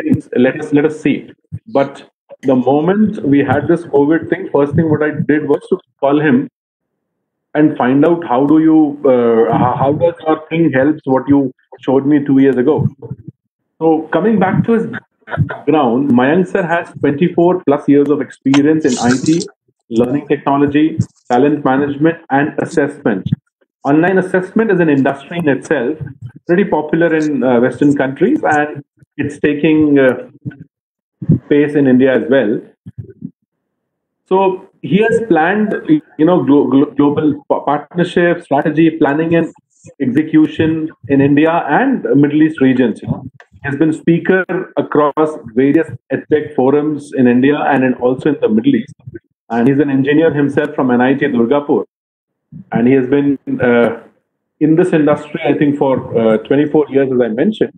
things. Let us see. But the moment we had this COVID thing, first thing what I did was to call him and find out how does your thing helps what you showed me 2 years ago. So coming back to his background, Mayank sir has 24 plus years of experience in IT, learning technology, talent management, and assessment. Online assessment is an industry in itself, pretty popular in Western countries, and it's taking pace in India as well. So he has planned, global partnership, strategy, planning, and execution in India and Middle East regions. He has been speaker across various EdTech forums in India and also in the Middle East. And he's an engineer himself from NIT Durgapur. And he has been in this industry, I think, for 24 years, as I mentioned.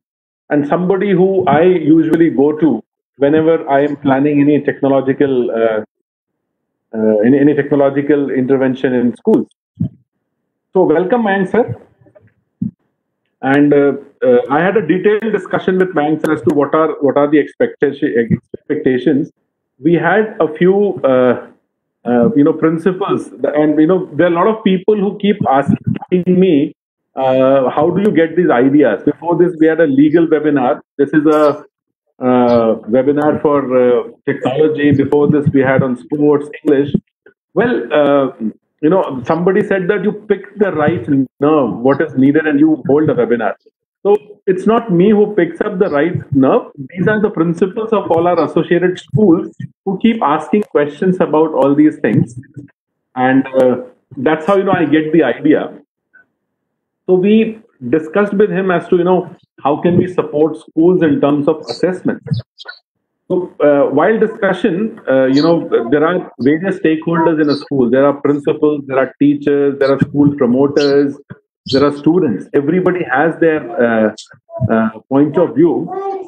And somebody who I usually go to whenever I am planning any technological intervention in schools. So welcome, Mayank sir. And I had a detailed discussion with Mayank sir as to what are the expectations. We had a few principles, and there are a lot of people who keep asking me, how do you get these ideas? Before this, we had a legal webinar. This is a webinar for technology. Before this, we had on sports, English. Well, somebody said that you pick the right nerve, what is needed, and you hold a webinar. So it's not me who picks up the right nerve. These are the principals of all our associated schools who keep asking questions about all these things. And that's how, I get the idea. So we discussed with him as to, how can we support schools in terms of assessment. So while discussion, there are various stakeholders in a school. There are principals, there are teachers, there are school promoters, there are students. Everybody has their point of view.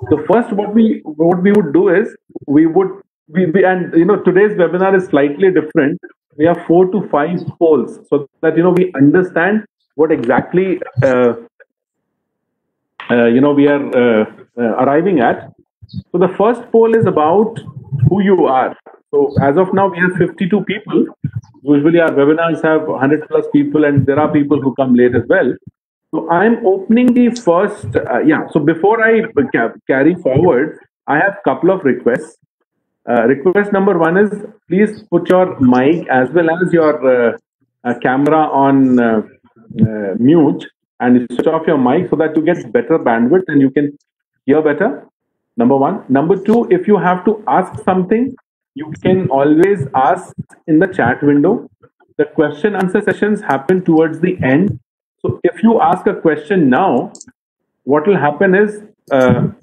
So first, what we would do is today's webinar is slightly different. We have 4 to 5 polls so that we understand what exactly we are arriving at. So the first poll is about who you are. So as of now, we have 52 people. Usually our webinars have 100 plus people, and there are people who come late as well. So I'm opening the first, So before I carry forward, I have a couple of requests. Request number 1 is, please put your mic as well as your camera on mute, and switch off your mic so that you get better bandwidth and you can hear better. Number 1. Number 2, if you have to ask something, you can always ask in the chat window. The question answer sessions happen towards the end. So if you ask a question now, what will happen is the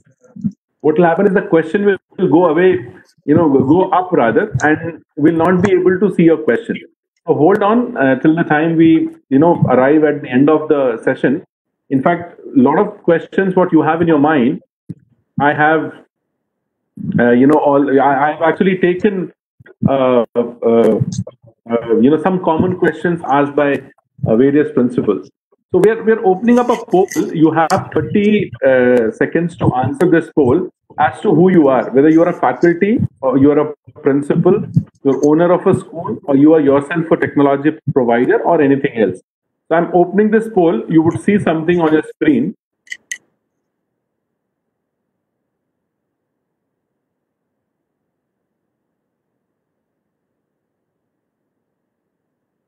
question will go away, go up rather, and will not be able to see your question. So hold on till the time we, arrive at the end of the session. In fact, a lot of questions what you have in your mind, I have, I've actually taken, some common questions asked by various principals. So we're opening up a poll. You have 30 seconds to answer this poll as to who you are, whether you are a faculty or you are a principal, you're owner of a school, or you are yourself a technology provider or anything else. So I'm opening this poll. You would see something on your screen.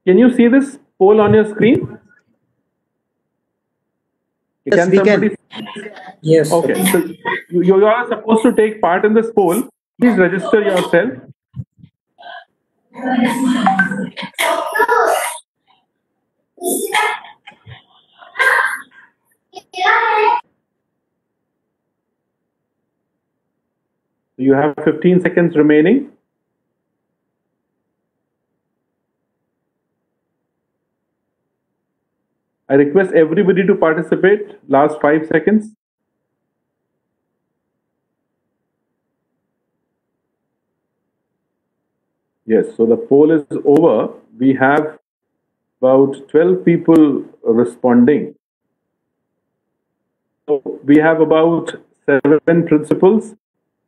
Can you see this poll on your screen? Yes, we can. Yes. Okay. So you are supposed to take part in this poll. Please register yourself. You have 15 seconds remaining. I request everybody to participate. Last 5 seconds. Yes, so the poll is over. We have about 12 people responding. So we have about seven principals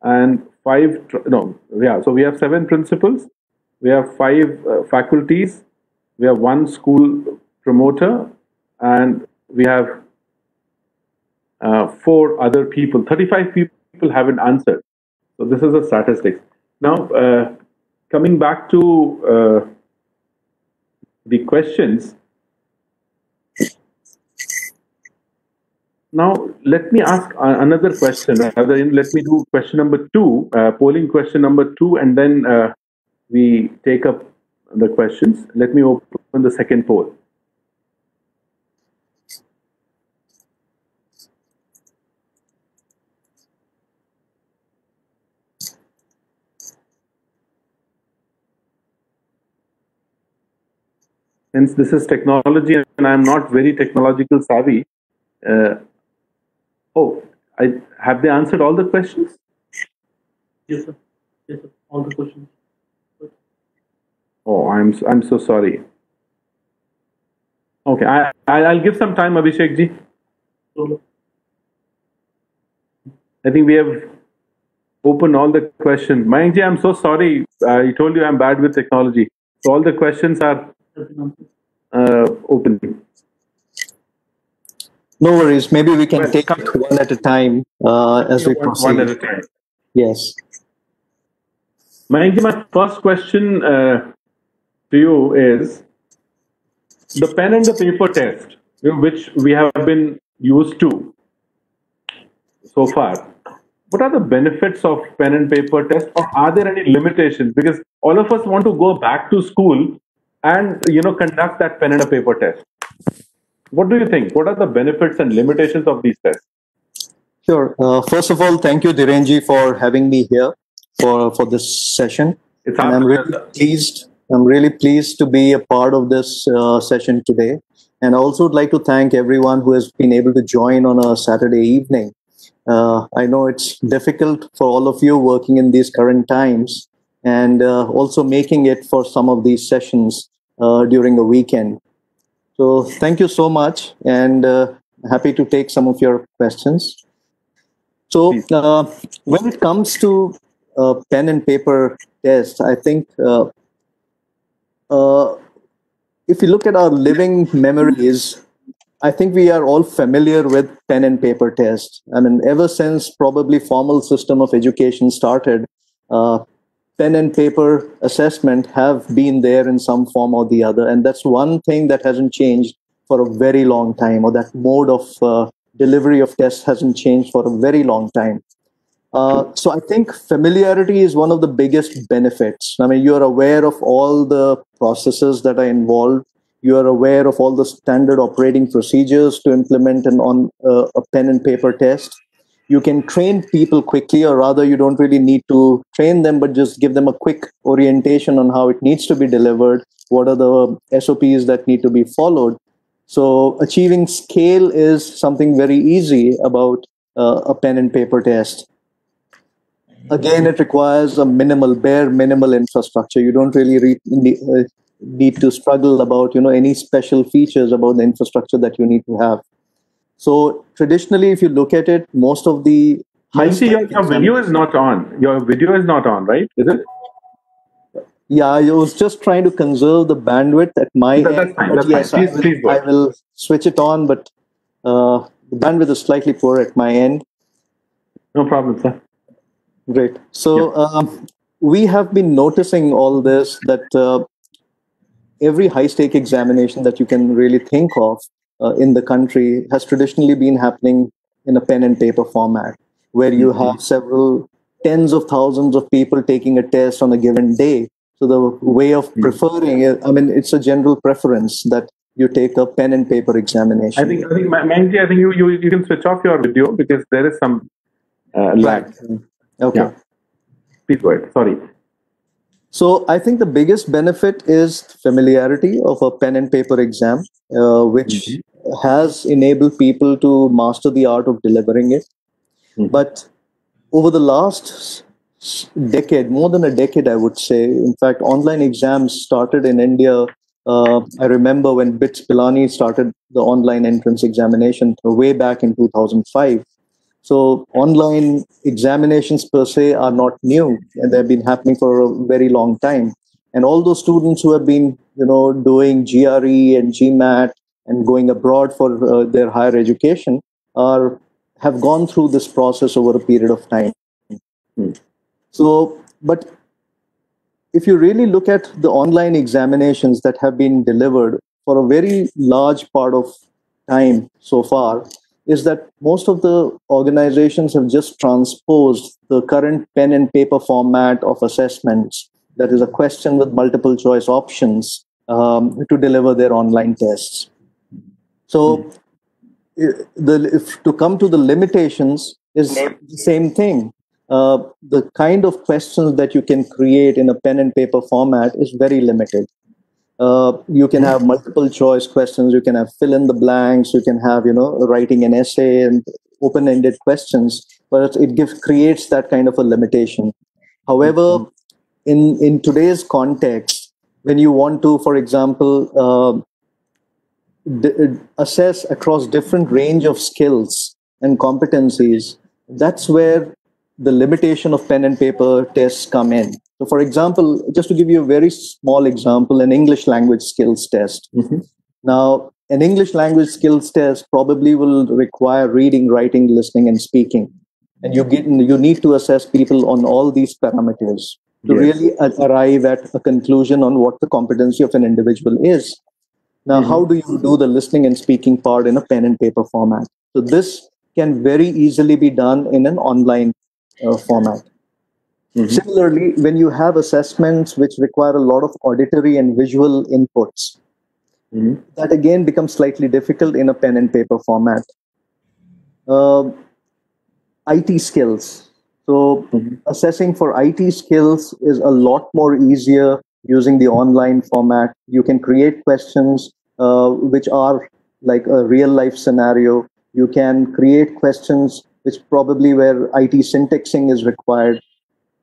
and five, so we have seven principals, we have five faculties, we have one school promoter, and we have four other people. 35 people haven't answered. So this is the statistics. Now, coming back to the questions. Now, let me ask another question. Let me do question number 2, polling question number 2, and then we take up the questions. Let me open the second poll. Since this is technology and I'm not very technological savvy, have they answered all the questions? Yes, sir. Yes, sir. All the questions. Oh, I'm so sorry. Okay, I'll give some time, Abhishek ji. I think we have opened all the questions. Mayank ji, I'm so sorry. I told you I'm bad with technology. So all the questions are open. No worries. Maybe we can take it one at a time as we proceed. One at a time. Yes. Mayank ji, my first question to you is the pen and the paper test, which we have been used to so far. What are the benefits of pen and paper test, or are there any limitations? Because all of us want to go back to school and conduct that pen and a paper test. What do you think? What are the benefits and limitations of these tests? Sure. First of all, thank you, Dhirenji, for having me here for this session. It's and I'm really pleased. I'm really pleased to be a part of this session today. And I also would like to thank everyone who has been able to join on a Saturday evening. I know it's difficult for all of you working in these current times, and also making it for some of these sessions during the weekend. So thank you so much, and happy to take some of your questions. So when it comes to pen and paper test, I think if you look at our living memories, I think we are all familiar with pen and paper test. I mean, ever since probably formal system of education started, pen and paper assessment have been there in some form or the other. And that's one thing that hasn't changed for a very long time, or that mode of delivery of tests hasn't changed for a very long time. So I think familiarity is one of the biggest benefits. I mean, you're aware of all the processes that are involved. You are aware of all the standard operating procedures to implement on a pen and paper test. You can train people quickly, or rather you don't really need to train them, but just give them a quick orientation on how it needs to be delivered, what are the SOPs that need to be followed. So achieving scale is something very easy about a pen and paper test. Again, it requires a bare minimal infrastructure. You don't really need to struggle about any special features about the infrastructure that you need to have. So traditionally, if you look at it, most of the your video is not on. Your video is not on, right? Is it? Yeah, I was just trying to conserve the bandwidth at my end. That's fine. But yes, please I will switch it on, but the bandwidth is slightly poor at my end. No problem, sir. Great. So we have been noticing all this, that every high-stake examination that you can really think of in the country has traditionally been happening in a pen and paper format, where you have several tens of thousands of people taking a test on a given day. So the way of preferring it, I mean, it's a general preference that you take a pen and paper examination. I think Mayank, I think you can switch off your video because there is some lag. Okay. Yeah. Please go ahead. Sorry. So I think the biggest benefit is familiarity of a pen and paper exam, which has enabled people to master the art of delivering it. But over the last decade, more than a decade, I would say, in fact, online exams started in India. I remember when BITS Pilani started the online entrance examination way back in 2005. So online examinations per se are not new, and they've been happening for a very long time. And all those students who have been, doing GRE and GMAT and going abroad for their higher education have gone through this process over a period of time. So, but if you really look at the online examinations that have been delivered for a very large part of time so far, is that most of the organizations have just transposed the current pen and paper format of assessments, that is a question with multiple choice options, to deliver their online tests. So to come to the limitations is the same thing. The kind of questions that you can create in a pen and paper format is very limited. You can have multiple choice questions, you can have fill in the blanks, you can have, writing an essay and open-ended questions, but it creates that kind of a limitation. However, in today's context, when you want to, for example, assess across different range of skills and competencies, that's where the limitation of pen and paper tests come in. So for example, just to give you a very small example, an English language skills test. Now, an English language skills test probably will require reading, writing, listening, and speaking. And you need to assess people on all these parameters to really arrive at a conclusion on what the competency of an individual is. Now, how do you do the listening and speaking part in a pen and paper format? So this can very easily be done in an online format. Similarly, when you have assessments which require a lot of auditory and visual inputs, that again becomes slightly difficult in a pen and paper format. IT skills. So assessing for IT skills is a lot more easier using the online format. You can create questions which are like a real life scenario. You can create questions which probably where IT syntaxing is required.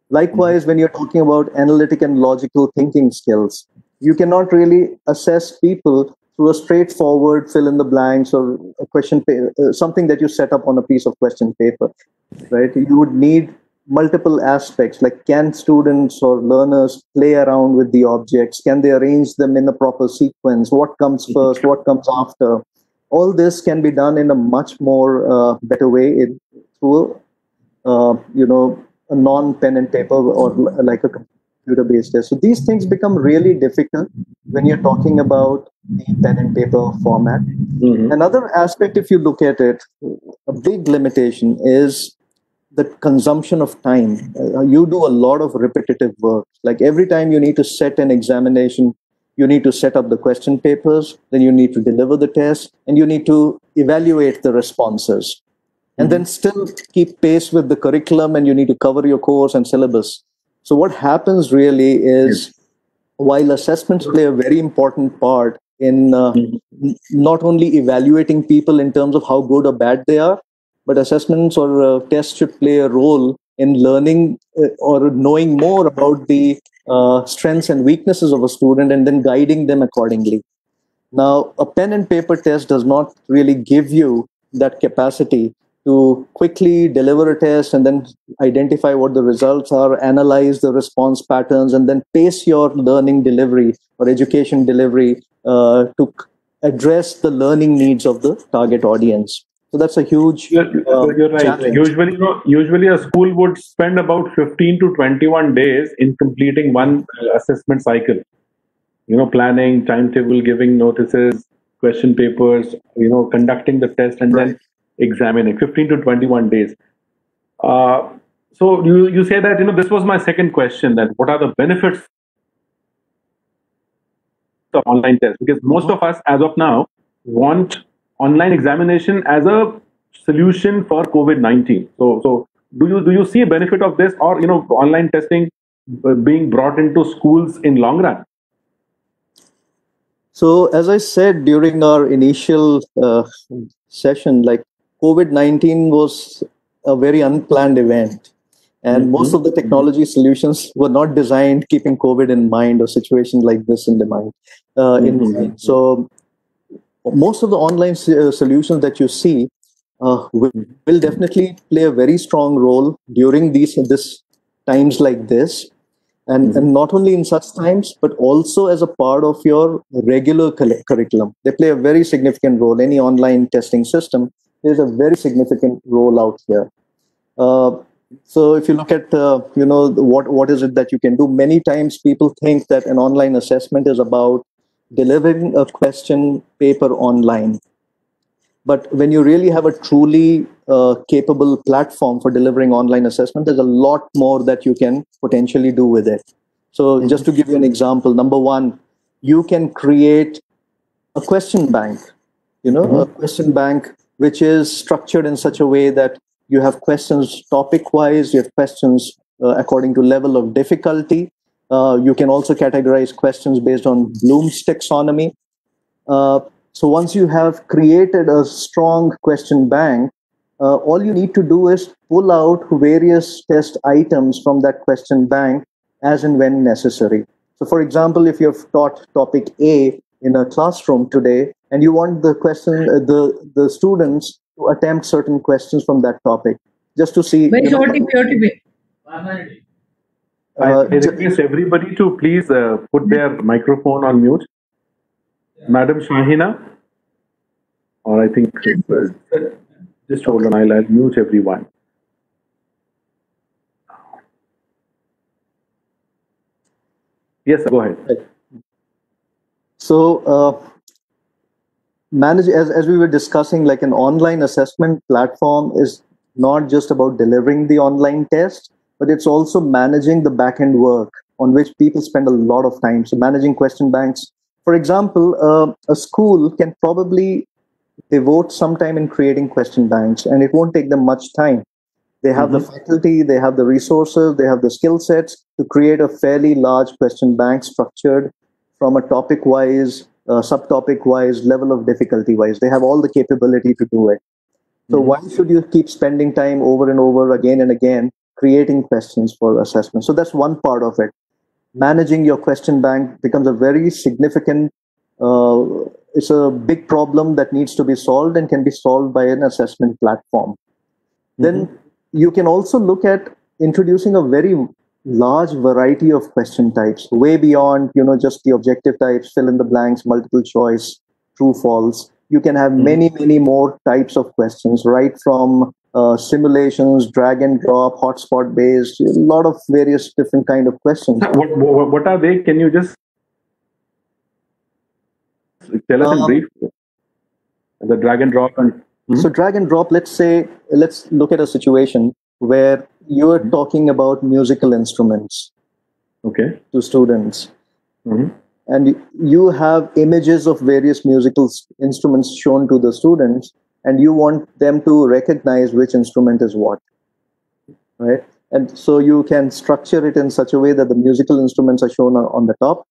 Likewise, when you're talking about analytic and logical thinking skills, you cannot really assess people through a straightforward fill in the blanks or a question, something that you set up on a piece of question paper, right? You would need multiple aspects, like can students or learners play around with the objects? Can they arrange them in a proper sequence? What comes first? What comes after? All this can be done in a much more better way through, a non-pen and paper or like a computer-based test. So these things become really difficult when you're talking about the pen and paper format. Another aspect, if you look at it, a big limitation is the consumption of time. You do a lot of repetitive work. Like every time you need to set an examination, you need to set up the question papers, then you need to deliver the test, and you need to evaluate the responses. And then still keep pace with the curriculum, and you need to cover your course and syllabus. So what happens really is, while assessments play a very important part in not only evaluating people in terms of how good or bad they are, but assessments or tests should play a role in learning or knowing more about the strengths and weaknesses of a student and then guiding them accordingly. Now, a pen and paper test does not really give you that capacity to quickly deliver a test and then identify what the results are, analyze the response patterns, and then pace your learning delivery or education delivery to address the learning needs of the target audience. So that's a huge You're right. challenge. Usually a school would spend about 15 to 21 days in completing one assessment cycle. Planning, timetable, giving notices, question papers, conducting the test, and then examining. 15 to 21 days. So you say that, this was my second question, that what are the benefits of online tests? Because most of us, as of now, want online examination as a solution for COVID-19. So do you see a benefit of this, or online testing being brought into schools in long run? So as I said during our initial session, like COVID-19 was a very unplanned event, and most of the technology solutions were not designed keeping COVID in mind or situations like this in mind. So most of the online solutions that you see will definitely play a very strong role during this times like this, and not only in such times, but also as a part of your regular curriculum. They play a very significant role. Any online testing system, there's a very significant role out here. Uh, so if you look at what is it that you can do, many times people think that an online assessment is about delivering a question paper online. But when you really have a truly capable platform for delivering online assessment, there's a lot more that you can potentially do with it. So just to give you an example, number one, you can create a question bank, a question bank which is structured in such a way that you have questions topic wise, you have questions according to level of difficulty. You can also categorize questions based on Bloom's taxonomy. So once you have created a strong question bank, all you need to do is pull out various test items from that question bank as and when necessary. So for example, if you have taught topic A in a classroom today, and you want the students to attempt certain questions from that topic, just to see. Very short OTP. I request everybody to please put their microphone on mute. Madam Shahina, or I think just hold on, I'll mute everyone. Yes, go ahead. So manage, as we were discussing, like an online assessment platform is not just about delivering the online test, but it's also managing the back-end work on which people spend a lot of time. So managing question banks. For example, a school can probably devote some time in creating question banks, and it won't take them much time. They have the faculty, they have the resources, they have the skill sets to create a fairly large question bank structured from a topic-wise, subtopic-wise, level of difficulty-wise. They have all the capability to do it. So why should you keep spending time over and over again and again creating questions for assessment? So that's one part of it. Managing your question bank becomes a very significant, it's a big problem that needs to be solved and can be solved by an assessment platform. Then you can also look at introducing a very large variety of question types, way beyond, just the objective types, fill in the blanks, multiple choice, true, false. You can have many, many more types of questions, right from simulations, drag and drop, hotspot based, a lot of various different kind of questions. What are they? Can you just tell us in brief? The drag and drop and So drag and drop, let's look at a situation where you're talking about musical instruments to students. And you have images of various musical instruments shown to the students, and you want them to recognize which instrument is what, right? And so you can structure it in such a way that the musical instruments are shown on the top,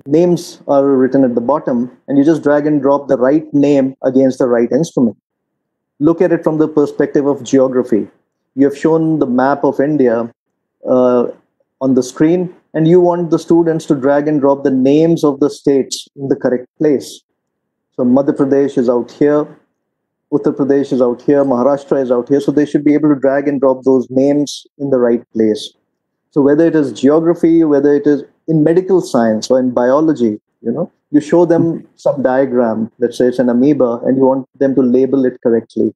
names are written at the bottom, and you just drag and drop the right name against the right instrument. Look at it from the perspective of geography. You have shown the map of India on the screen, and you want the students to drag and drop the names of the states in the correct place. So Madhya Pradesh is out here, Uttar Pradesh is out here, Maharashtra is out here. So they should be able to drag and drop those names in the right place. So whether it is geography, whether it is in medical science or in biology, you show them some diagram, let's say it's an amoeba, and you want them to label it correctly.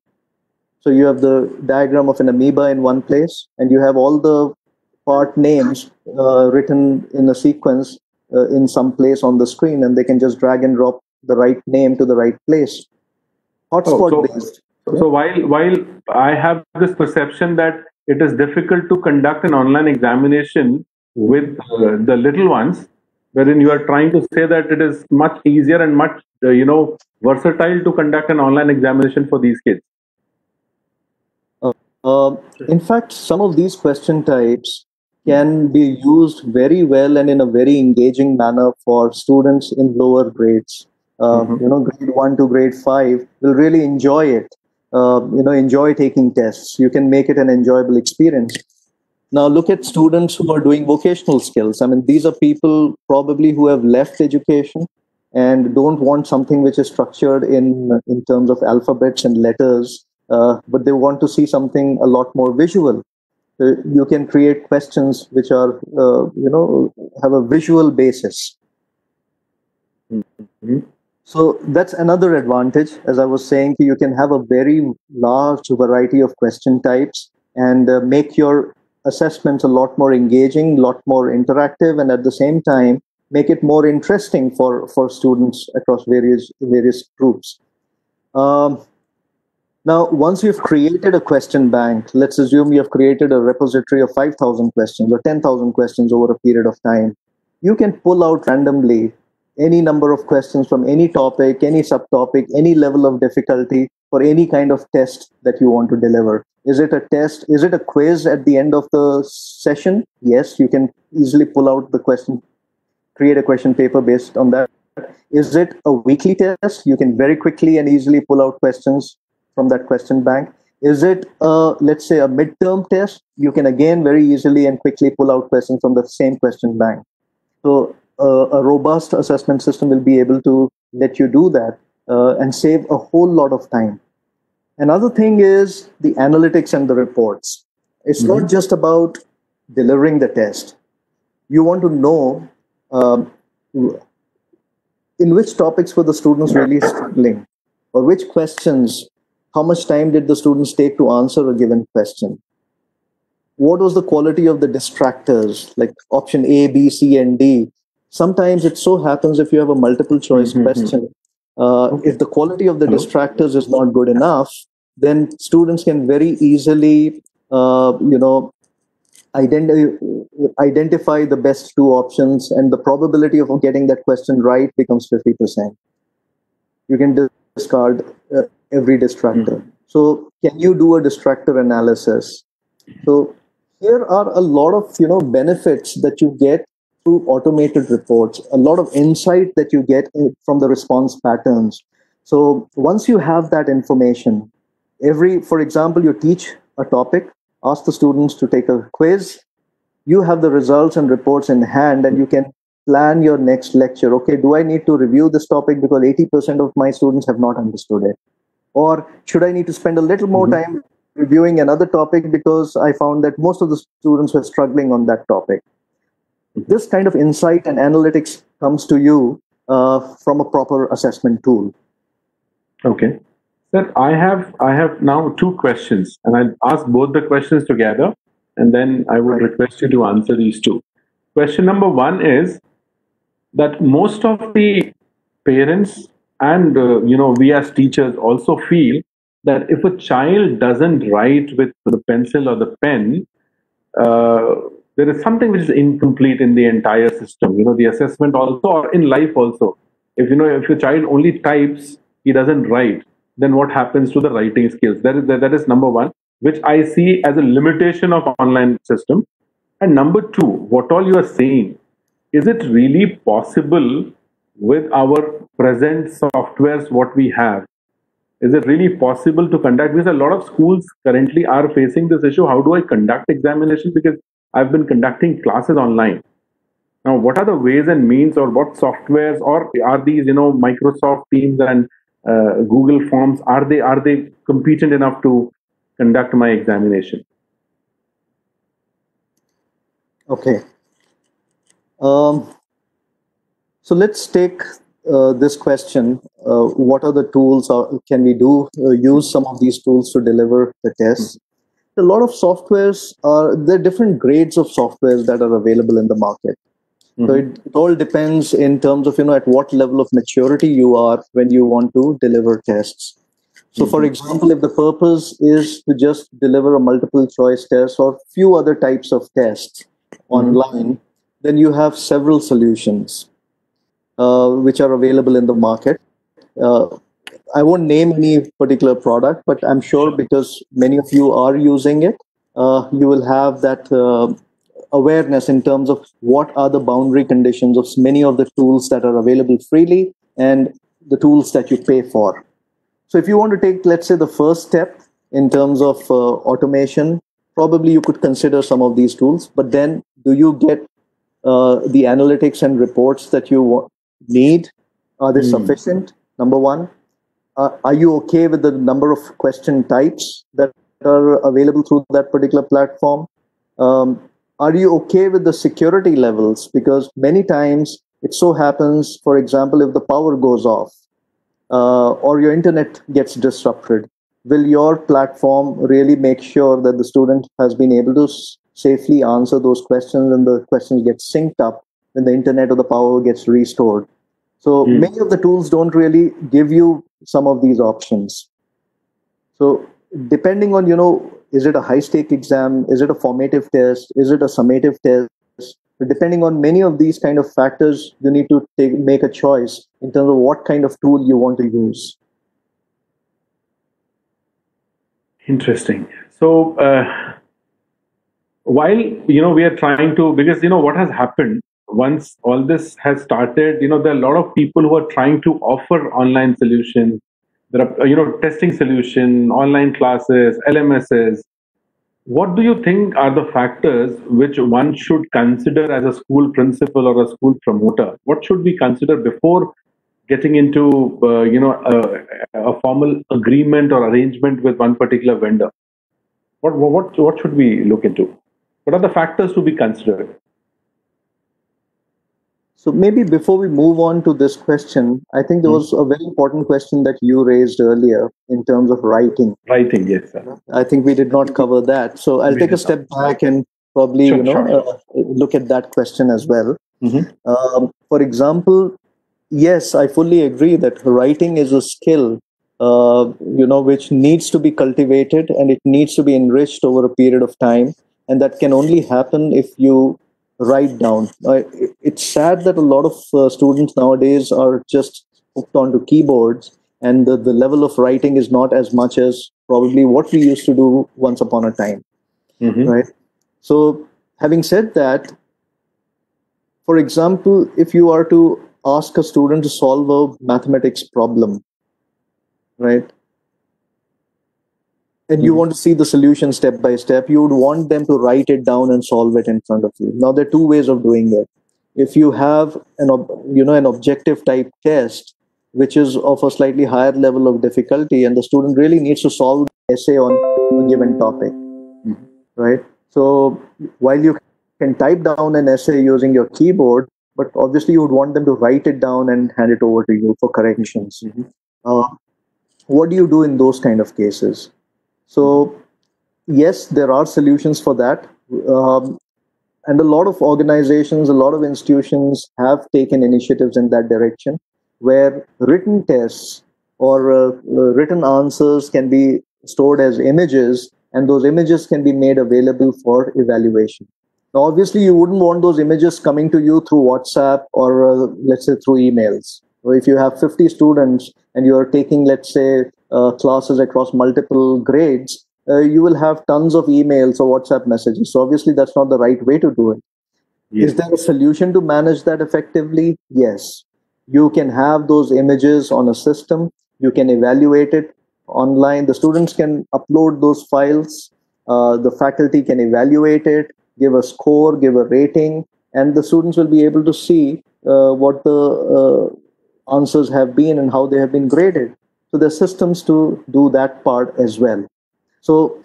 So you have the diagram of an amoeba in one place, and you have all the part names written in a sequence in some place on the screen, and they can just drag and drop the right name to the right place. Hotspot based. So while I have this perception that it is difficult to conduct an online examination with the little ones, wherein you are trying to say that it is much easier and much versatile to conduct an online examination for these kids. In fact, some of these question types can be used very well and in a very engaging manner for students in lower grades. Grade 1 to grade 5 will really enjoy it. Enjoy taking tests. You can make it an enjoyable experience. Now look at students who are doing vocational skills. I mean, these are people probably who have left education and don't want something which is structured in terms of alphabets and letters but they want to see something a lot more visual. You can create questions which are, have a visual basis. Mm-hmm. So that's another advantage. As I was saying, you can have a very large variety of question types and make your assessments a lot more engaging, a lot more interactive, and at the same time, make it more interesting for students across various groups. Now, once you've created a question bank, let's assume you've created a repository of 5,000 questions or 10,000 questions over a period of time. You can pull out randomly any number of questions from any topic, any subtopic, any level of difficulty for any kind of test that you want to deliver. Is it a test? Is it a quiz at the end of the session? Yes, you can easily pull out the question, create a question paper based on that. Is it a weekly test? You can very quickly and easily pull out questions from that question bank. Is it, let's say, a midterm test? You can again very easily and quickly pull out questions from the same question bank. So a robust assessment system will be able to let you do that and save a whole lot of time. Another thing is the analytics and the reports. It's not just about delivering the test. You want to know in which topics were the students really struggling, or which questions, how much time did the students take to answer a given question? What was the quality of the distractors, like option A, B, C, and D? Sometimes it so happens if you have a multiple choice question, if the quality of the distractors is not good enough, then students can very easily, identify the best two options, and the probability of getting that question right becomes 50%. You can discard every distractor. So can you do a distractor analysis? So here are a lot of benefits that you get through automated reports, a lot of insight that you get from the response patterns. So once you have that information, for example, you teach a topic, ask the students to take a quiz, you have the results and reports in hand, and you can plan your next lecture. Okay, do I need to review this topic because 80% of my students have not understood it? Or should I need to spend a little more time reviewing another topic because I found that most of the students were struggling on that topic? This kind of insight and analytics comes to you from a proper assessment tool. Okay. Sir, I have now two questions, and I'll ask both the questions together, and then I would request you to answer these two. Question number one is that most of the parents and we as teachers also feel that if a child doesn't write with the pencil or the pen, there is something which is incomplete in the entire system. The assessment also, or in life also. If your child only types, he doesn't write, then what happens to the writing skills? That is number one, which I see as a limitation of online system. And number two, what all you are saying, is it really possible with our present softwares, what we have? Is it really possible to conduct? Because a lot of schools currently are facing this issue. How do I conduct examinations? Because I've been conducting classes online. Now, what are the ways and means, or what softwares, or are these, Microsoft Teams and Google Forms, are they competent enough to conduct my examination? Okay. So let's take this question. What are the tools, or can we use some of these tools to deliver the tests? A lot of softwares there are different grades of softwares that are available in the market. So it all depends in terms of, at what level of maturity you are when you want to deliver tests. So for example, if the purpose is to just deliver a multiple choice test or few other types of tests online, then you have several solutions which are available in the market. I won't name any particular product, but I'm sure because many of you are using it, you will have that awareness in terms of what are the boundary conditions of many of the tools that are available freely and the tools that you pay for. So if you want to take, let's say, the first step in terms of automation, probably you could consider some of these tools, but then do you get the analytics and reports that you need? Are they sufficient? Number one. Are you okay with the number of question types that are available through that particular platform? Um, are you okay with the security levels? Because many times it so happens, for example, if the power goes off or your internet gets disrupted, will your platform really make sure that the student has been able to safely answer those questions and the questions get synced up when the internet or the power gets restored? So many of the tools don't really give you some of these options. So depending on, is it a high stake exam? Is it a formative test? Is it a summative test? Depending on many of these kind of factors, you need to make a choice in terms of what kind of tool you want to use. Interesting. So while we are trying to, because what has happened once all this has started, there are a lot of people who are trying to offer online solutions. There are testing solution, online classes, LMSs. What do you think are the factors which one should consider as a school principal or a school promoter? What should we consider before getting into a formal agreement or arrangement with one particular vendor? What should we look into? What are the factors to be considered? So maybe before we move on to this question, I think there was a very important question that you raised earlier in terms of writing. Writing, yes, sir. I think we did not cover that. So I'll take a step back and probably, Sure. Look at that question as well. Mm-hmm. For example, yes, I fully agree that writing is a skill, which needs to be cultivated and it needs to be enriched over a period of time. And that can only happen if you write down. It's sad that a lot of students nowadays are just hooked onto keyboards, and the level of writing is not as much as probably what we used to do once upon a time. Right? So, having said that, for example, if you are to ask a student to solve a mathematics problem, right? And you want to see the solution step by step, you would want them to write it down and solve it in front of you. Now, there are two ways of doing it. If you have an objective type test, which is of a slightly higher level of difficulty, and the student really needs to solve the essay on a given topic, right? So while you can type down an essay using your keyboard, but obviously you would want them to write it down and hand it over to you for corrections. What do you do in those kind of cases? So, yes, there are solutions for that. And a lot of organizations, a lot of institutions have taken initiatives in that direction, where written tests or written answers can be stored as images, and those images can be made available for evaluation. Now, obviously, you wouldn't want those images coming to you through WhatsApp or, let's say, through emails. So if you have 50 students and you're taking, let's say, classes across multiple grades, you will have tons of emails or WhatsApp messages. So obviously, that's not the right way to do it. Yes. Is there a solution to manage that effectively? Yes. You can have those images on a system. You can evaluate it online. The students can upload those files. The faculty can evaluate it, give a score, give a rating, and the students will be able to see what the answers have been and how they have been graded. So there are systems to do that part as well. So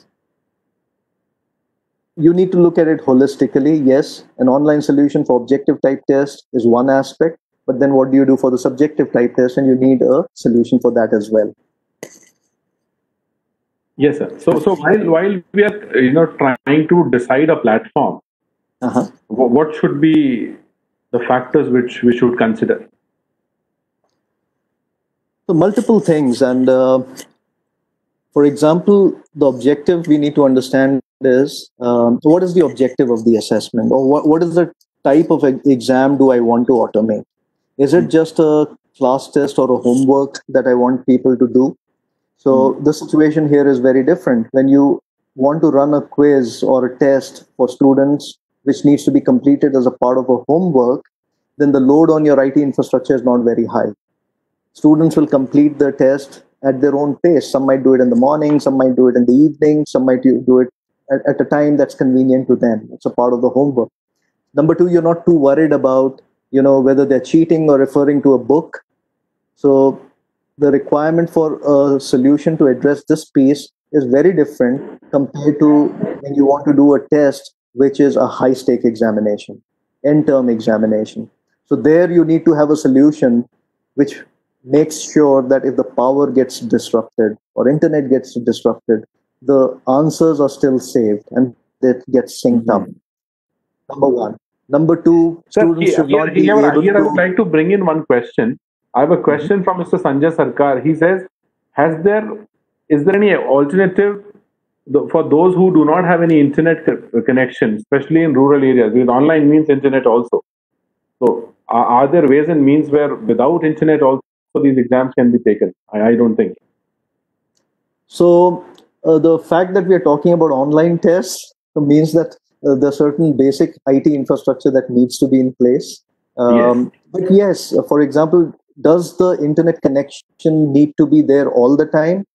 you need to look at it holistically. Yes, an online solution for objective type test is one aspect, but then what do you do for the subjective type test? And you need a solution for that as well. Yes, sir. So while we are trying to decide a platform, what should be the factors which we should consider? So multiple things, and for example, the objective we need to understand is what is the objective of the assessment, or what is the type of exam do I want to automate? Is it just a class test or a homework that I want people to do? So the situation here is very different. When you want to run a quiz or a test for students, which needs to be completed as a part of a homework, then the load on your IT infrastructure is not very high. Students will complete the test at their own pace. Some might do it in the morning, some might do it in the evening, some might do it at a time that's convenient to them. It's a part of the homework. Number two, you're not too worried about, whether they're cheating or referring to a book. So the requirement for a solution to address this piece is very different compared to when you want to do a test, which is a high stake examination, end term examination. So there you need to have a solution which makes sure that if the power gets disrupted or internet gets disrupted, the answers are still saved and it gets synced up. Mhm. Number one. Number two, Sir, students should not be able here I would to. like to bring in one question. I have a Mhm. question from Mr. Sanjay Sarkar. He says, "Has there is there any alternative for those who do not have any internet connection, especially in rural areas? Because online means internet also. So, are there ways and means where without internet also these exams can be taken? I don't think. So the fact that we are talking about online tests means that there's certain basic IT infrastructure that needs to be in place. Yes. But yes, for example, does the internet connection need to be there all the time?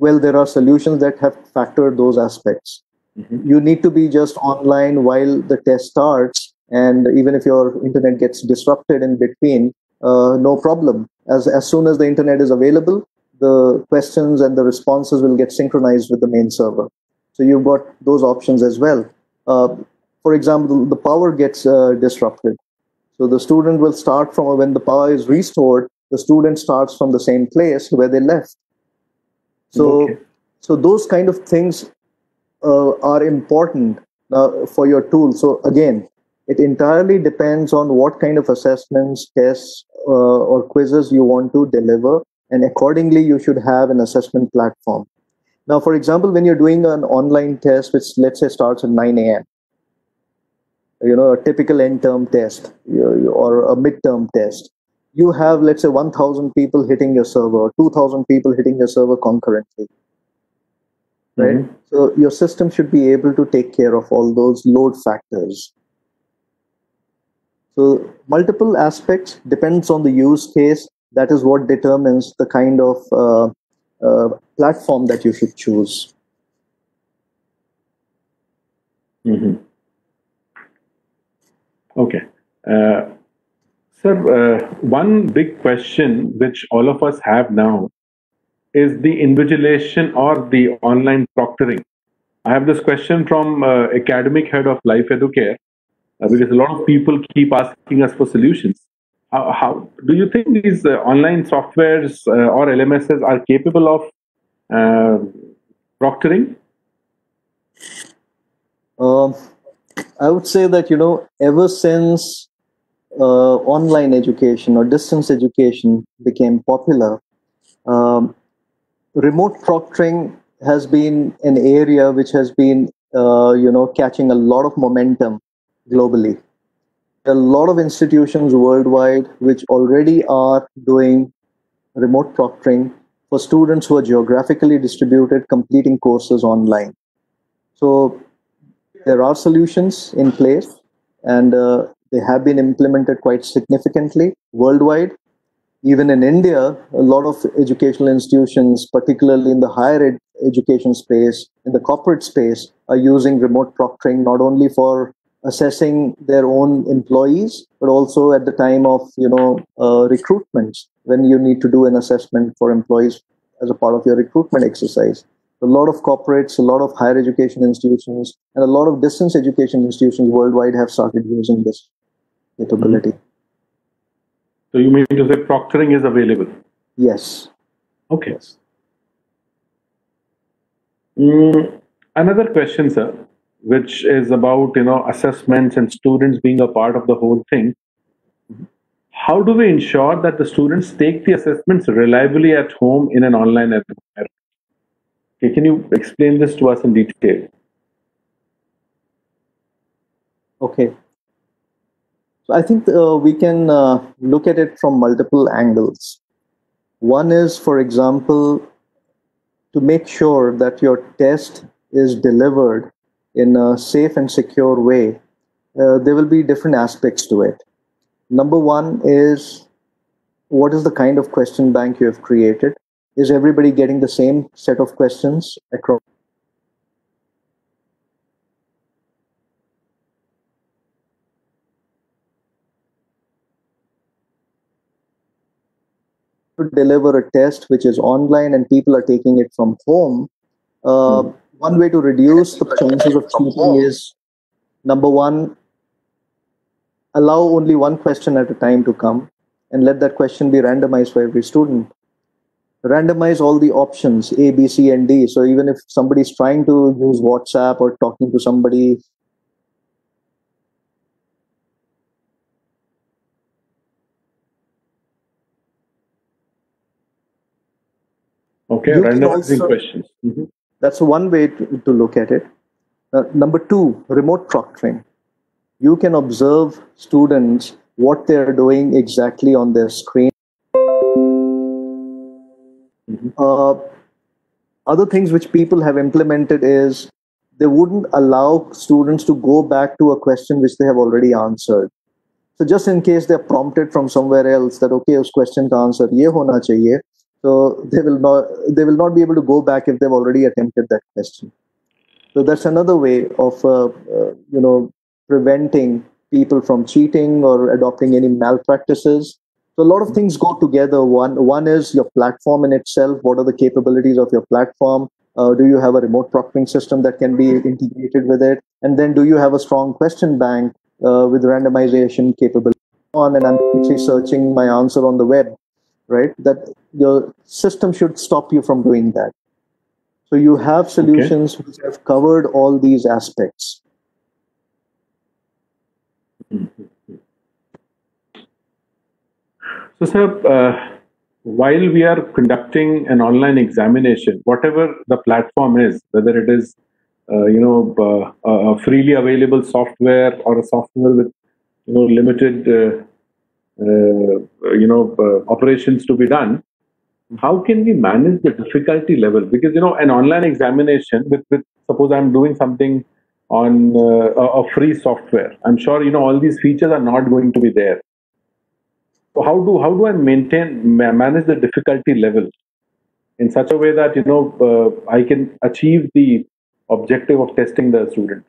Well, there are solutions that have factored those aspects. Mhm. You need to be just online while the test starts, and even if your internet gets disrupted in between, no problem. As soon as the internet is available, the questions and the responses will get synchronized with the main server. So you've got those options as well. uh, for example, the power gets disrupted, so the student will start from when the power is restored, the student starts from the same place where they left. Okay. So those kind of things are important for your tool. So again, it entirely depends on what kind of assessments, tests, or quizzes you want to deliver, and accordingly, you should have an assessment platform. Now, for example, when you're doing an online test, which let's say starts at 9 a.m., a typical end term test or a midterm test, you have, let's say, 1,000 people hitting your server, or 2,000 people hitting your server concurrently, right? Mhm. So your system should be able to take care of all those load factors. So multiple aspects depends on the use case. That is what determines the kind of platform that you should choose. Mhm. Okay. Uh, Sir, one big question which all of us have now is the invigilation or the online proctoring. I have this question from academic head of Life Educare because a lot of people keep asking us for solutions. How do you think these online softwares or LMSs are capable of uh, proctoring? Um I would say that ever since online education or distance education became popular, um, remote proctoring has been an area which has been catching a lot of momentum globally. A lot of institutions worldwide which already are doing remote proctoring for students who are geographically distributed completing courses online. So there are solutions in place, and they have been implemented quite significantly worldwide. Even in India, a lot of educational institutions, particularly in the education space, in the corporate space, are using remote proctoring not only for assessing their own employees, but also at the time of recruitments when you need to do an assessment for employees as a part of your recruitment exercise. A lot of corporates, a lot of higher education institutions, and a lot of distance education institutions worldwide have started using this Mhm. capability. So you mean to say proctoring is available? Yes. Okay. Yes. Another question, sir, which is about assessments and students being a part of the whole thing. How do we ensure that the students take the assessments reliably at home in an online environment? Okay, can you explain this to us in detail? Okay. So I think we can look at it from multiple angles. One is, for example, to make sure that your test is delivered in a safe and secure way. There will be different aspects to it. Number one is, what is the kind of question bank you have created? Is everybody getting the same set of questions across? to deliver a test which is online and people are taking it from home, one way to reduce the chances of cheating is, number one, allow only one question at a time to come and let that question be randomized for every student. Randomize all the options A, B, C, and D. So even if somebody's trying to use WhatsApp or talking to somebody, Okay, you can randomizing also, questions. that's one way to look at it. Number two, remote proctoring. You can observe students, what they're doing exactly on their screen. Other things which people have implemented is they wouldn't allow students to go back to a question which they have already answered. So just in case they're prompted from somewhere else that, okay, us question ka answer ye hona chahiye, so they will not be able to go back if they've already attempted that question. So that's another way of preventing people from cheating or adopting any malpractices. So a lot of things go together. One is your platform in itself. What are the capabilities of your platform? Do you have a remote proctoring system that can be integrated with it? And then do you have a strong question bank with randomization capability on? And I'm actually searching my answer on the web, right? That your system should stop you from doing that. So you have solutions which have covered all these aspects. So, sir, while we are conducting an online examination, whatever the platform is, whether it is, a freely available software or a software with, limited, operations to be done, how can we manage the difficulty level? Because, an online examination with suppose I'm doing something on a free software, I'm sure, all these features are not going to be there. So how do I manage the difficulty level in such a way that I can achieve the objective of testing the student?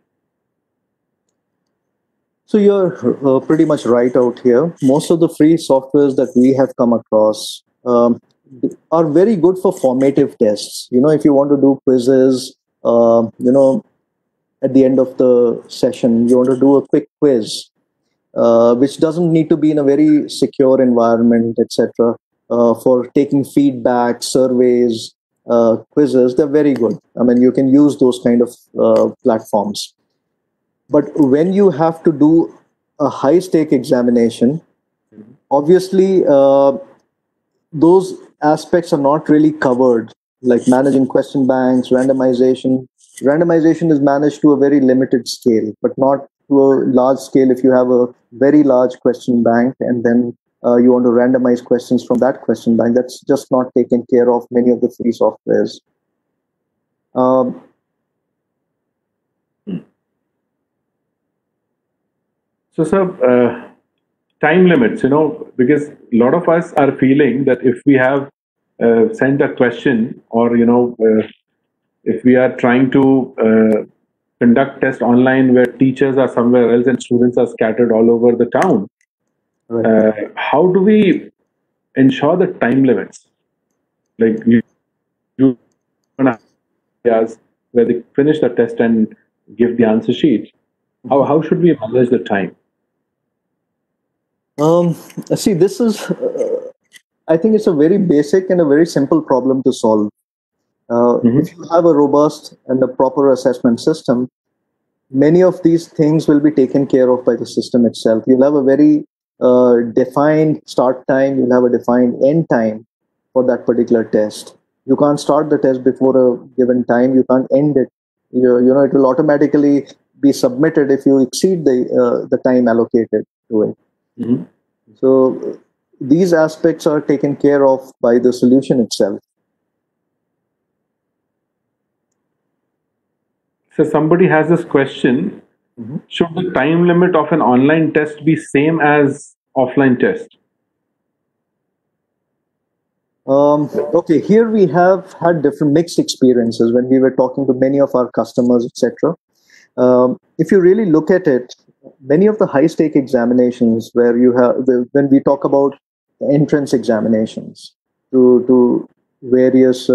So you're pretty much right out here. Most of the free softwares that we have come across are very good for formative tests. If you want to do quizzes, at the end of the session, you want to do a quick quiz, which doesn't need to be in a very secure environment, etc. For taking feedback, surveys, quizzes, they're very good. I mean, you can use those kind of platforms. But when you have to do a high-stake examination, obviously those aspects are not really covered, like managing question banks, randomization. Randomization is managed to a very limited scale, but not to a large scale. If you have a very large question bank and then you want to randomize questions from that question bank, that's just not taken care of many of the free softwares. So, sir, time limits, because a lot of us are feeling that if we have sent a question or, if we are trying to conduct tests online where teachers are somewhere else and students are scattered all over the town, right. How do we ensure the time limits? Like you where they finish the test and give the answer sheet. How should we manage the time? See, this is, I think it's a very basic and a very simple problem to solve. If you have a robust and a proper assessment system, many of these things will be taken care of by the system itself. You'll have a very defined start time, you'll have a defined end time for that particular test. You can't start the test before a given time, you can't end it. It will automatically be submitted if you exceed the time allocated to it. So these aspects are taken care of by the solution itself. So somebody has this question, should the time limit of an online test be same as offline test? Okay, here we have had different mixed experiences when we were talking to many of our customers, etc. If you really look at it, many of the high-stake examinations where you have, when we talk about entrance examinations, to various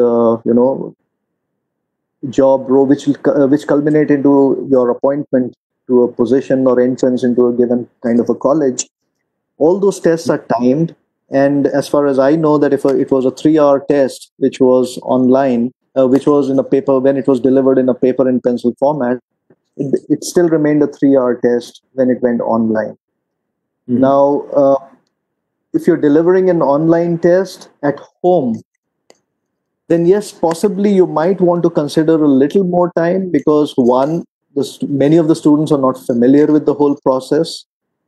job role, which culminate into your appointment to a position or entrance into a given kind of a college. All those tests are timed, and as far as I know, that if it was a 3-hour test which was online, which was in a paper, when it was delivered in a paper and pencil format, it still remained a 3-hour test when it went online. Now, if you're delivering an online test at home, then yes, possibly you might want to consider a little more time, because one, many of the students are not familiar with the whole process.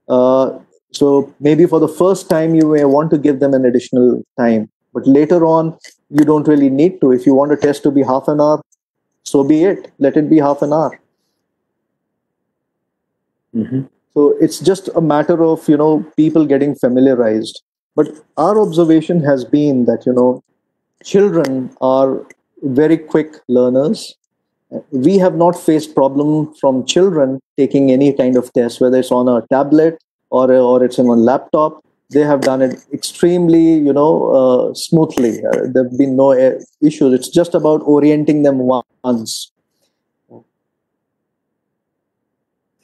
So maybe for the first time, you may want to give them an additional time. But later on, you don't really need to. If you want a test to be half an hour, so be it. Let it be half an hour. So it's just a matter of, people getting familiarized. But our observation has been that, children are very quick learners. We have not faced problem from children taking any kind of test, whether it's on a tablet or it's on a laptop. They have done it extremely, smoothly. There have been no issues. It's just about orienting them once.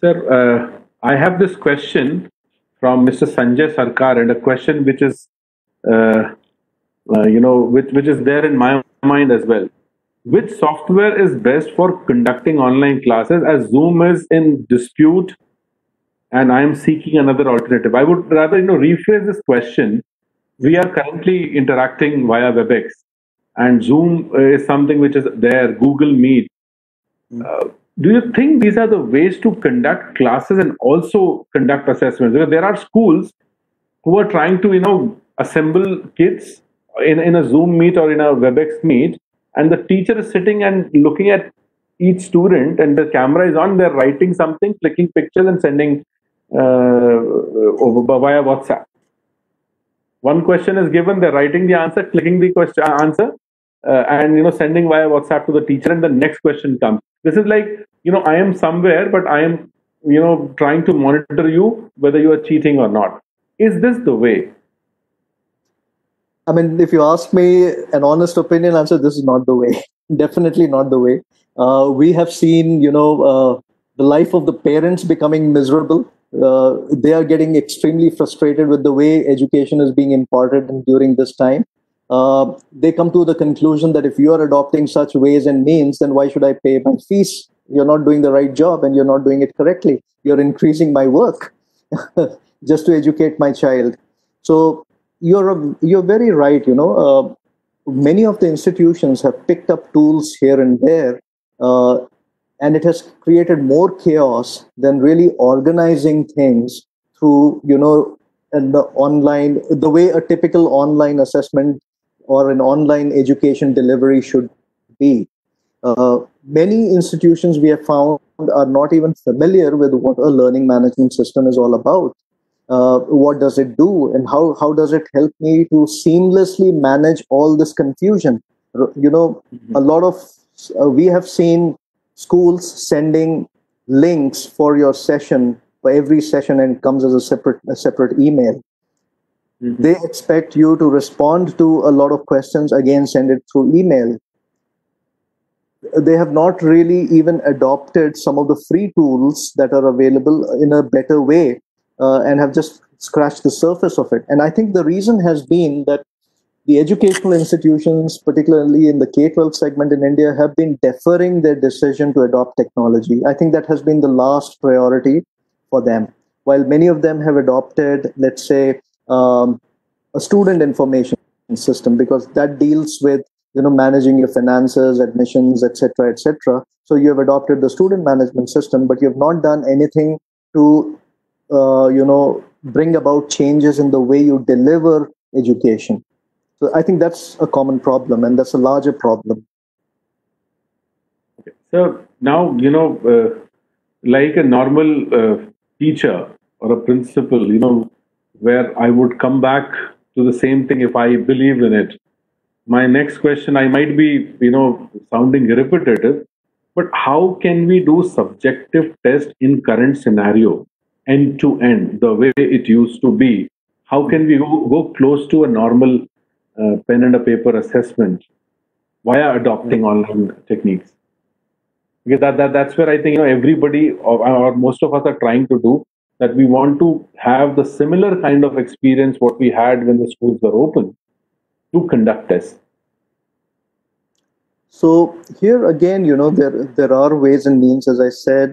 Sir, I have this question from Mr. Sanjay Sarkar, and a question which is, which is there in my mind as well. Which software is best for conducting online classes, as Zoom is in dispute and I am seeking another alternative? I would rather, rephrase this question. We are currently interacting via WebEx, and Zoom is something which is there, Google Meet. Do you think these are the ways to conduct classes and also conduct assessments? Because there are schools who are trying to, assemble kids in a Zoom meet or in a WebEx meet, and the teacher is sitting and looking at each student, and the camera is on. They're writing something, clicking pictures, and sending over via WhatsApp. One question is given, they're writing the answer, clicking the answer, and sending via WhatsApp to the teacher, and the next question comes. This is like, I am somewhere, but I am, trying to monitor you whether you are cheating or not. Is this the way? I mean, if you ask me an honest opinion answer, this is not the way. Definitely not the way. We have seen, the life of the parents becoming miserable. They are getting extremely frustrated with the way education is being imparted during this time. They come to the conclusion that if you are adopting such ways and means, then why should I pay my fees? You're not doing the right job, and you're not doing it correctly. You're increasing my work just to educate my child. So you're very right. Many of the institutions have picked up tools here and there, and it has created more chaos than really organizing things through, and the way a typical online assessment or an online education delivery should be. Many institutions we have found are not even familiar with what a learning management system is all about. What does it do, and how does it help me to seamlessly manage all this confusion? A lot of we have seen schools sending links for your session, for every session, and it comes as a separate email. They expect you to respond to a lot of questions, again send it through email. They have not really even adopted some of the free tools that are available in a better way, and have just scratched the surface of it. And I think the reason has been that the educational institutions, particularly in the K-12 segment in India, have been deferring their decision to adopt technology. I think that has been the last priority for them. While many of them have adopted, let's say, a student information system, because that deals with managing your finances, admissions, etc., etc. So you have adopted the student management system, but you have not done anything to bring about changes in the way you deliver education. So I think that's a common problem, and that's a larger problem. So now, like a normal teacher or a principal, where I would come back to the same thing if I believed in it. My next question, I might be, sounding repetitive, but how can we do subjective test in current scenario, end to end, the way it used to be? How can we go close to a normal pen and a paper assessment via adopting online techniques. Because that's where I think everybody or most of us are trying to do, that we want to have the similar kind of experience what we had when the schools were open to conduct tests. So here again, there are ways and means, as I said.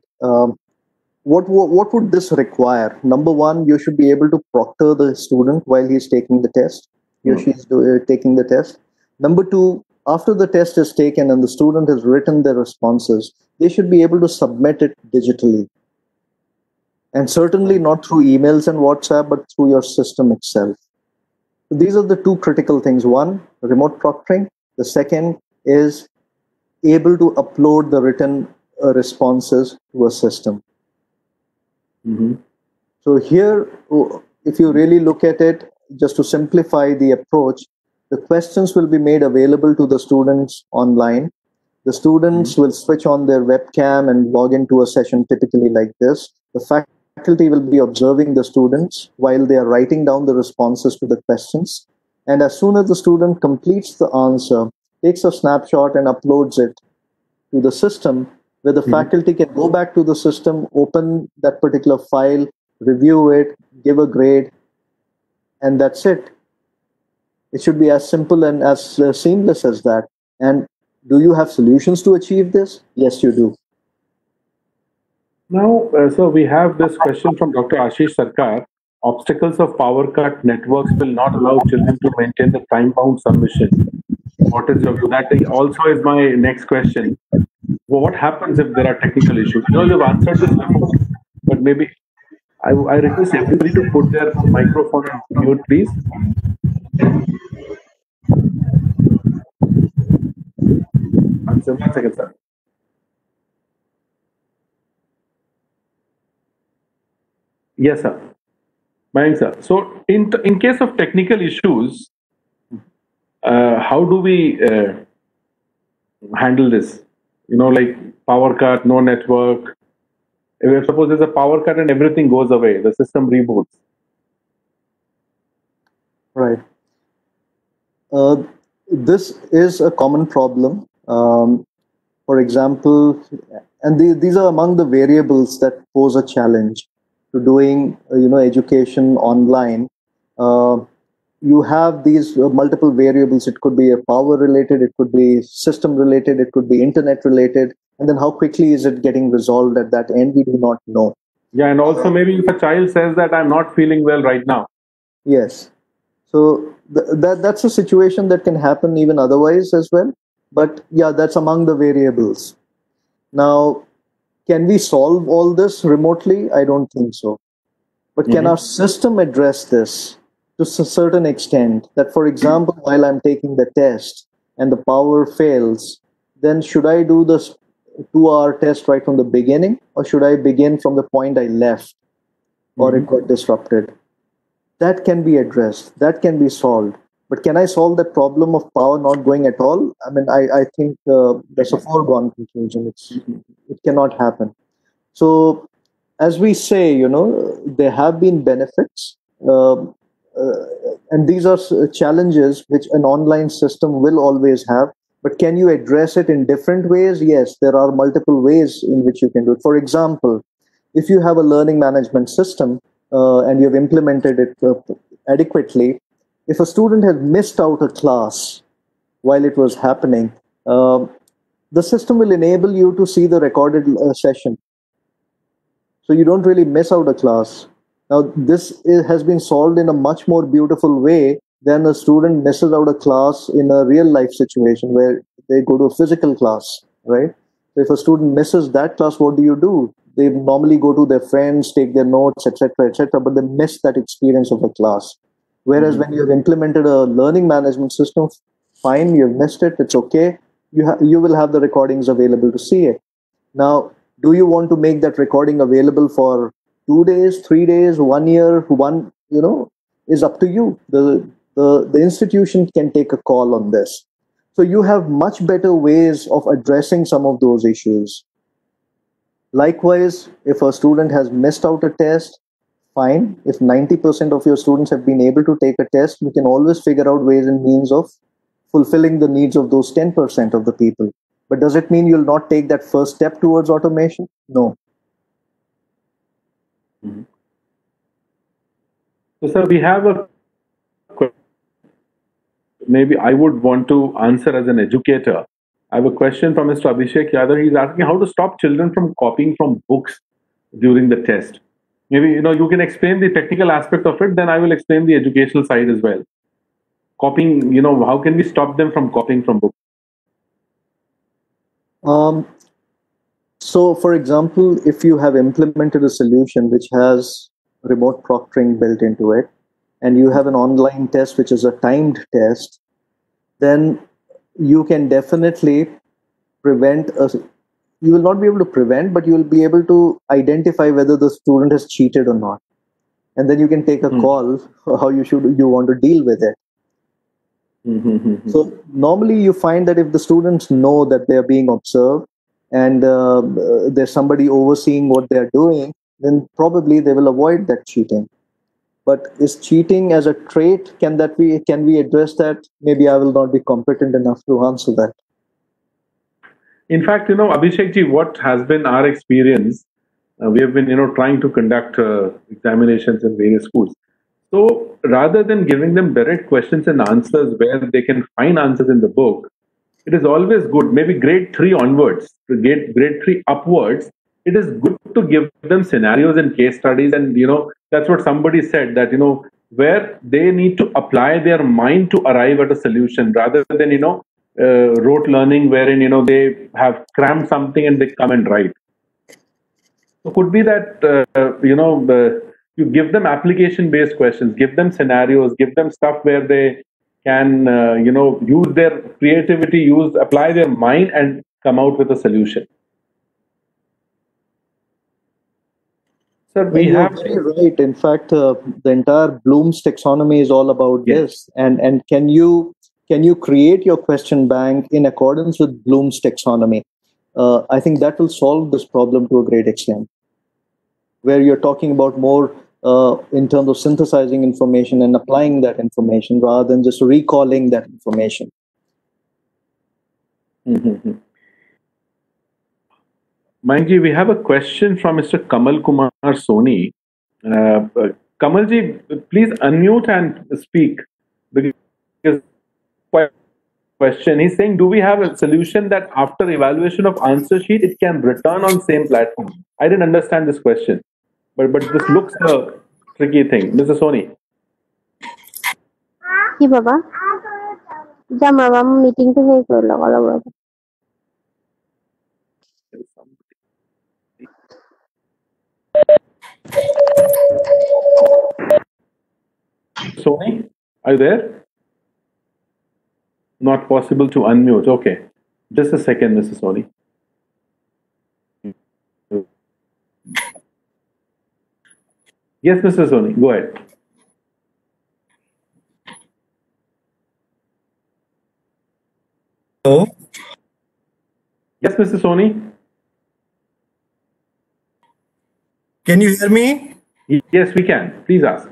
What would this require? Number one, you should be able to proctor the student while he's taking the test. He or she is taking the test. Number two, after the test is taken and the student has written their responses, they should be able to submit it digitally. And certainly not through emails and WhatsApp, but through your system itself. So these are the two critical things. One, remote proctoring. The second is able to upload the written responses to a system. Mm-hmm. So here, if you really look at it, just to simplify the approach, the questions will be made available to the students online. The students will switch on their webcam and log into a session typically like this. The faculty will be observing the students while they are writing down the responses to the questions. And as soon as the student completes the answer, takes a snapshot and uploads it to the system, where the faculty can go back to the system, open that particular file, review it, give a grade, and that's it. It should be as simple and as seamless as that. And do you have solutions to achieve this? Yes, you do. Now, so we have this question from Dr. Ashish Sarkar. Obstacles of power cut networks will not allow children to maintain the time-bound submission. What is your view? That also is my next question. What happens if there are technical issues? You've answered this before, but maybe I request everybody to put their microphone on mute, please. One second, sir. Yes, sir. Mayank, sir. So, in case of technical issues, how do we handle this? Like power cut, no network. If suppose there's a power cut and everything goes away, the system reboots. Right. This is a common problem. For example, and these are among the variables that pose a challenge to doing, education online. You have these multiple variables. It could be a power related, it could be system related, it could be internet related. And then how quickly is it getting resolved at that end? We do not know. Yeah, and also maybe if a child says that I'm not feeling well right now. Yes. So that's a situation that can happen even otherwise as well. But yeah, that's among the variables. Now, can we solve all this remotely? I don't think so. But can our system address this to a certain extent? That, for example, while I'm taking the test and the power fails, then should I do this 2-hour test right from the beginning, or should I begin from the point I left or it got disrupted? That can be addressed. That can be solved. But can I solve the problem of power not going at all? I mean, I think that's a foregone conclusion. It cannot happen. So, as we say, there have been benefits, and these are challenges which an online system will always have. But can you address it in different ways? Yes, there are multiple ways in which you can do it. For example, if you have a learning management system and you've implemented it adequately, if a student has missed out a class while it was happening, the system will enable you to see the recorded session. So you don't really miss out a class. Now, this has been solved in a much more beautiful way than a student misses out a class in a real life situation where they go to a physical class, right? So if a student misses that class, what do? They normally go to their friends, take their notes, etc., but they miss that experience of a class. Whereas when you've implemented a learning management system, fine, you've missed it, it's okay. You will have the recordings available to see it. Now, do you want to make that recording available for 2 days, 3 days, 1 year? Is up to you. The institution can take a call on this. So you have much better ways of addressing some of those issues. Likewise, if a student has missed out a test, fine. If 90% of your students have been able to take a test, we can always figure out ways and means of fulfilling the needs of those 10% of the people. But does it mean you'll not take that first step towards automation? No. Mhm. So, sir, we have a maybe I would want to answer as an educator. I have a question from Mr. Abhishek Yadav. He's asking how to stop children from copying from books during the test. Maybe you can explain the technical aspect of it, then I will explain the educational side as well. Copying, how can we stop them from copying from books? So, for example, if you have implemented a solution which has remote proctoring built into it, and you have an online test which is a timed test, then you can definitely prevent you will not be able to prevent, but you will be able to identify whether the student has cheated or not. And then you can take a call how you want to deal with it. So normally you find that if the students know that they are being observed and there's somebody overseeing what they're doing, then probably they will avoid that cheating. But is cheating as a trait, can we address that? Maybe I will not be competent enough to answer that. In fact, Abhishek ji, what has been our experience? We have been, trying to conduct examinations in various schools. So rather than giving them direct questions and answers where they can find answers in the book, it is always good, maybe grade 3 onwards, to get grade 3 upwards, it is good to give them scenarios and case studies. And, that's what somebody said, that, where they need to apply their mind to arrive at a solution rather than, rote learning wherein, they have crammed something and they come and write. So could be that, you give them application-based questions, give them scenarios, give them stuff where they can, use their creativity, apply their mind and come out with a solution. Sir, You're very right. In fact, the entire Bloom's taxonomy is all about this. And can you create your question bank in accordance with Bloom's taxonomy? I think that will solve this problem to a great extent, where you're talking about more in terms of synthesizing information and applying that information rather than just recalling that information. Mayank, we have a question from Mr. Kamal Kumar Soni. Kamalji, please unmute and speak. Because question, he's saying, do we have a solution that after evaluation of answer sheet, it can return on same platform? I didn't understand this question, but this looks a tricky thing. Mr. Soni. কি বাবা যা মামা meeting তো হয়ে গেল বাবা Soni, are you there? Not possible to unmute. Okay. Just a second, Mr. Soni. Yes, Mr. Soni, go ahead. Hello? Yes, Mr. Soni. Can you hear me? Yes, we can. Please ask.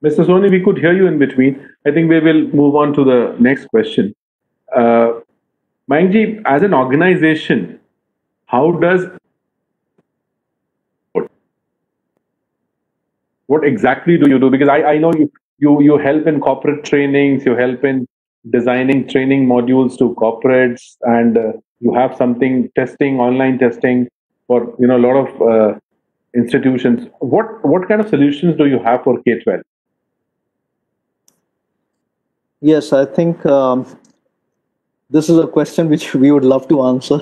Mr. Soni, we could hear you in between. I think we will move on to the next question. Mayankji, as an organization, how does what exactly do you do? Because I know you help in corporate trainings, you help in designing training modules to corporates, and you have something testing, online testing for a lot of institutions. What kind of solutions do you have for K-12? Yes, I think this is a question which we would love to answer.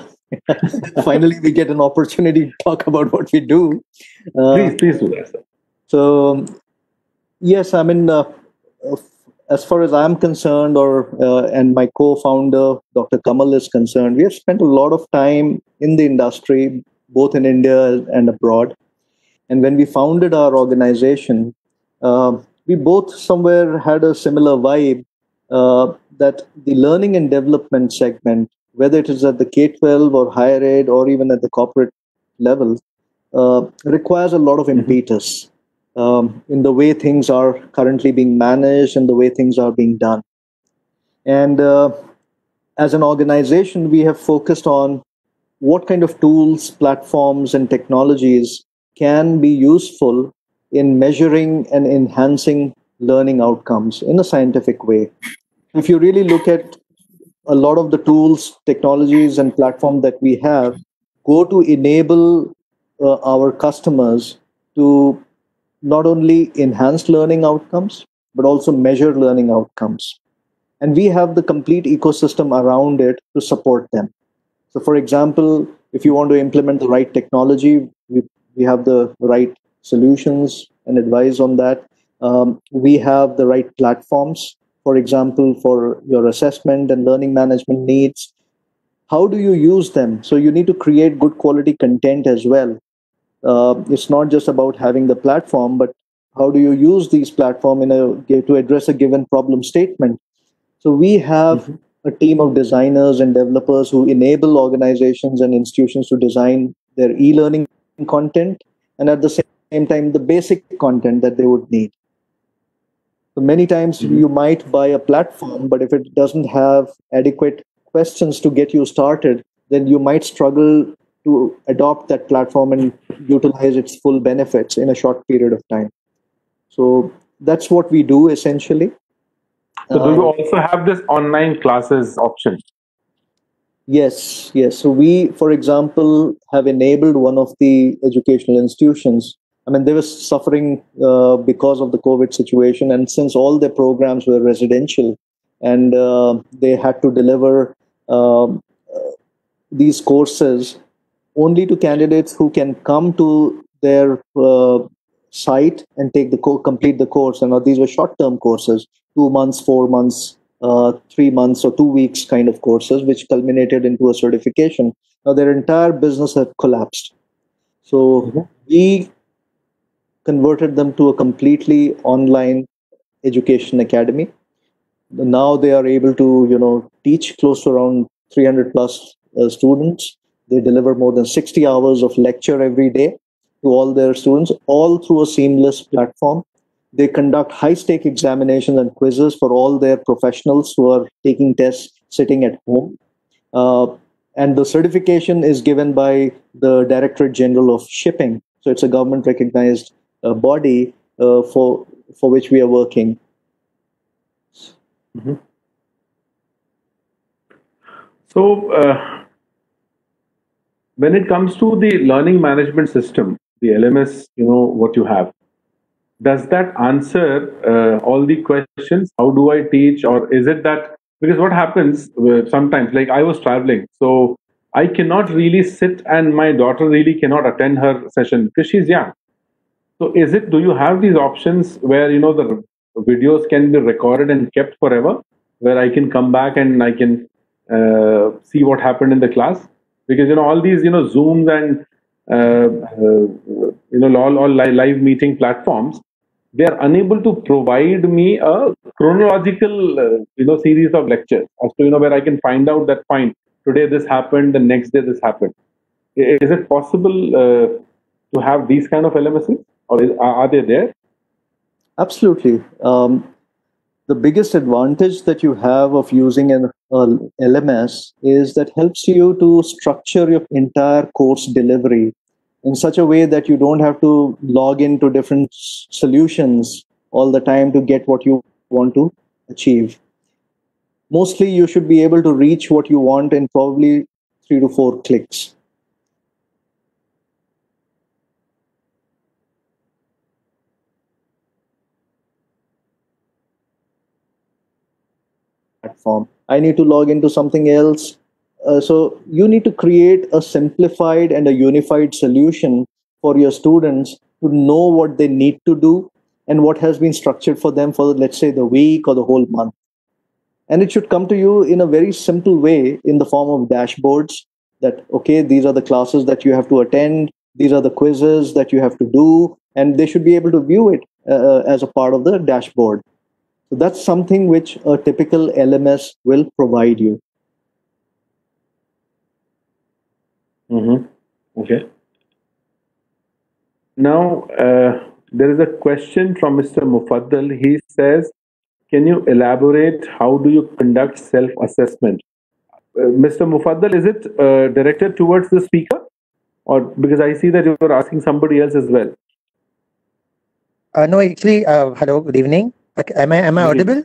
Finally, we get an opportunity to talk about what we do. Please do that, sir. So, yes, I mean, as far as I'm concerned, and my co-founder, Dr. Kamal, is concerned, we have spent a lot of time in the industry, both in India and abroad. And when we founded our organization, we both somewhere had a similar vibe that the learning and development segment whether it is at the K-12 or higher ed or even at the corporate level, requires a lot of impetus in the way things are currently being managed and the way things are being done. And as an organization, we have focused on what kind of tools, platforms, and technologies can be useful in measuring and enhancing learning outcomes in a scientific way. If you really look at a lot of the tools, technologies, and platforms that we have, go to enable our customers to not only enhance learning outcomes, but also measure learning outcomes. And we have the complete ecosystem around it to support them. So, for example, if you want to implement the right technology, we have the right solutions and advice on that. We have the right platforms, for example, for your assessment and learning management needs. How do you use them? So, you need to create good quality content as well. It's not just about having the platform, but how do you use these platform to address a given problem statement? So we have a team of designers and developers who enable organizations and institutions to design their e-learning content, and at the same time, the basic content that they would need. So many times you might buy a platform, but if it doesn't have adequate questions to get you started, then you might struggle to adopt that platform and utilize its full benefits in a short period of time. So that's what we do essentially. So do you also have this online classes option? Yes. So we, for example, have enabled one of the educational institutions. I mean, they were suffering because of the COVID situation, and since all their programs were residential, and they had to deliver these courses only to candidates who can come to their site and take complete the course. And these were short-term courses, 2 months, 4 months, 3 months, or 2 weeks kind of courses, which culminated into a certification. Now their entire business had collapsed. So we converted them to a completely online education academy. Now they are able to, teach close to around 300 plus students. They deliver more than 60 hours of lecture every day to all their students, all through a seamless platform. They conduct high-stake examinations and quizzes for all their professionals who are taking tests sitting at home. And the certification is given by the Directorate General of Shipping. So it's a government-recognized body for which we are working. So when it comes to the learning management system, the LMS, what you have, does that answer all the questions? How do I teach? Or is it that, because what happens sometimes, like I was traveling, so I cannot really sit, and my daughter really cannot attend her session because she's young. So do you have these options where, the videos can be recorded and kept forever, where I can come back and I can see what happened in the class? Because, all these, Zooms and, all live meeting platforms, they are unable to provide me a chronological, series of lectures as to, where I can find out that, fine, today this happened, the next day this happened. Is it possible to have these kind of LMSs, or are they there? Absolutely. The biggest advantage that you have of using an LMS is that helps you to structure your entire course delivery in such a way that you don't have to log into different solutions all the time to get what you want to achieve. Mostly you should be able to reach what you want in probably 3 to 4 clicks. Platform. I need to log into something else. So you need to create a simplified and a unified solution for your students to know what they need to do and what has been structured for them for, let's say, the week or the whole month. And it should come to you in a very simple way in the form of dashboards that, okay, these are the classes that you have to attend, these are the quizzes that you have to do, and they should be able to view it as a part of the dashboard. So that's something which a typical LMS will provide you. Okay. Now, there is a question from Mr. Mufaddal. He says, can you elaborate how do you conduct self-assessment? Mr. Mufaddal, is it directed towards the speaker? Or because I see that you're asking somebody else as well. No, actually, hello, good evening. Am I audible?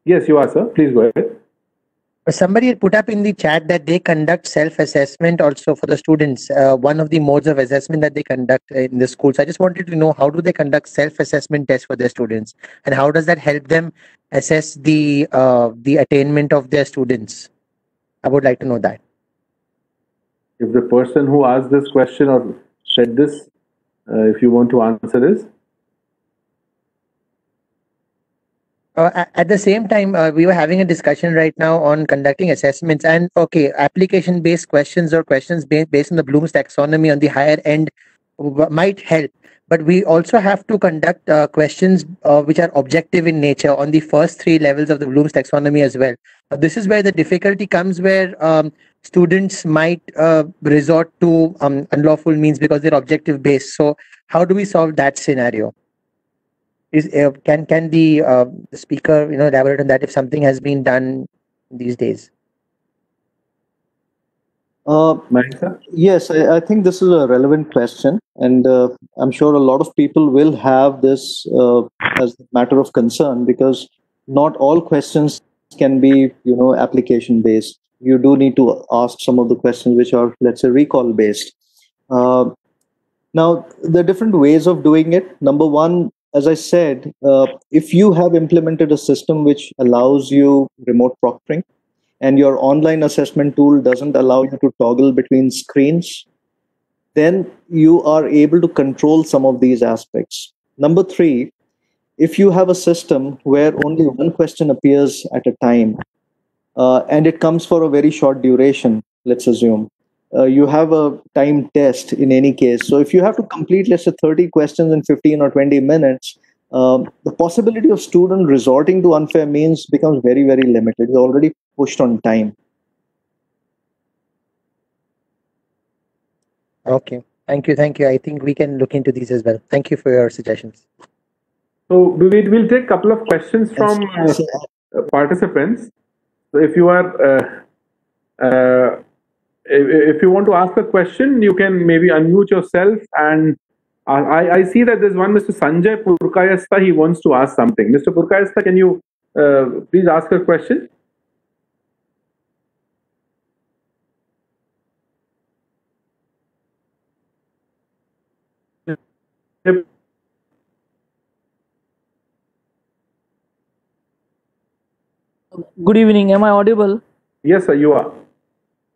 Yes, you are, sir. Please go ahead. Somebody had put up in the chat that they conduct self-assessment also for the students. One of the modes of assessment that they conduct in the schools. I just wanted to know, how do they conduct self-assessment tests for their students, and how does that help them assess the attainment of their students? I would like to know that. If the person who asked this question or said this, if you want to answer this. At the same time, we were having a discussion right now on conducting assessments, and okay, application-based questions or questions based on the Bloom's taxonomy on the higher end might help, but we also have to conduct questions which are objective in nature on the first three levels of the Bloom's taxonomy as well. This is where the difficulty comes, where students might resort to unlawful means because they're objective based. So how do we solve that scenario? Can the speaker elaborate on that, if something has been done these days? Yes, I think this is a relevant question, and I'm sure a lot of people will have this as a matter of concern, because not all questions can be application based. You do need to ask some of the questions which are, let's say, recall based. Now, there are different ways of doing it. Number one, as I said, if you have implemented a system which allows you remote proctoring, and your online assessment tool doesn't allow you to toggle between screens, then you are able to control some of these aspects. Number three, if you have a system where only one question appears at a time, and it comes for a very short duration, let's assume, you have a time test in any case. So if you have to complete, let's say, 30 questions in 15 or 20 minutes, the possibility of student resorting to unfair means becomes very, very limited. You're already pushed on time. Okay, thank you. I think we can look into these as well. Thank you for your suggestions. So we'll take a couple of questions from participants. So if you are if you want to ask a question, you can maybe unmute yourself. And I see that there's one Mr. Sanjay Purkayastha. He wants to ask something. Mr. Purkayastha, can you please ask a question? Good evening. Am I audible? Yes, sir, you are.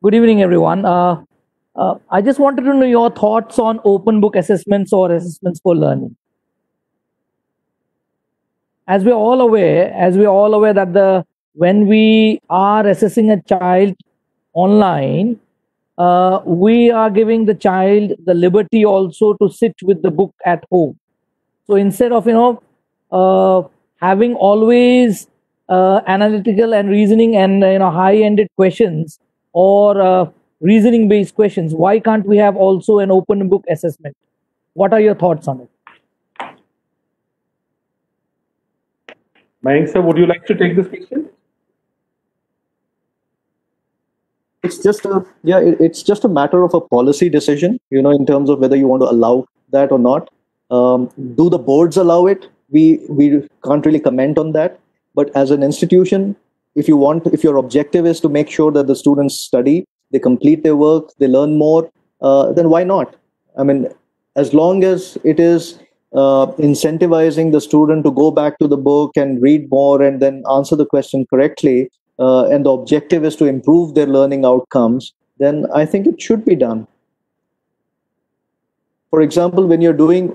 Good evening, everyone. I just wanted to know your thoughts on open book assessments or assessments for learning. As we're all aware that when we are assessing a child online, we are giving the child the liberty also to sit with the book at home. So instead of having always analytical and reasoning and high-ended questions or reasoning-based questions, why can't we have also an open book assessment? What are your thoughts on it? Mayank sir, would you like to take this question? It's just a matter of a policy decision, in terms of whether you want to allow that or not. Do the boards allow it? We can't really comment on that. But as an institution, if your objective is to make sure that the students study, they complete their work, they learn more, then why not? I mean, as long as it is incentivizing the student to go back to the book and read more and then answer the question correctly, and the objective is to improve their learning outcomes, then I think it should be done. For example, when you're doing,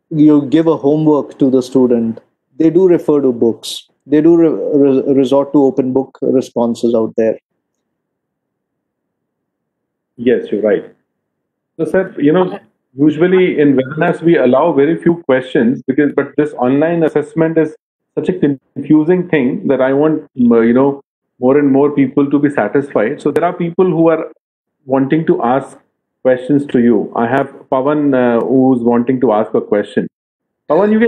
you give a homework to the student, they do refer to books. They do resort to open book responses out there. Yes, you're right. So, sir, usually in webinars we allow very few questions but this online assessment is such a confusing thing that I want more and more people to be satisfied. So there are people who are wanting to ask questions to you. I have Pawan who's wanting to ask a question. Pawan, you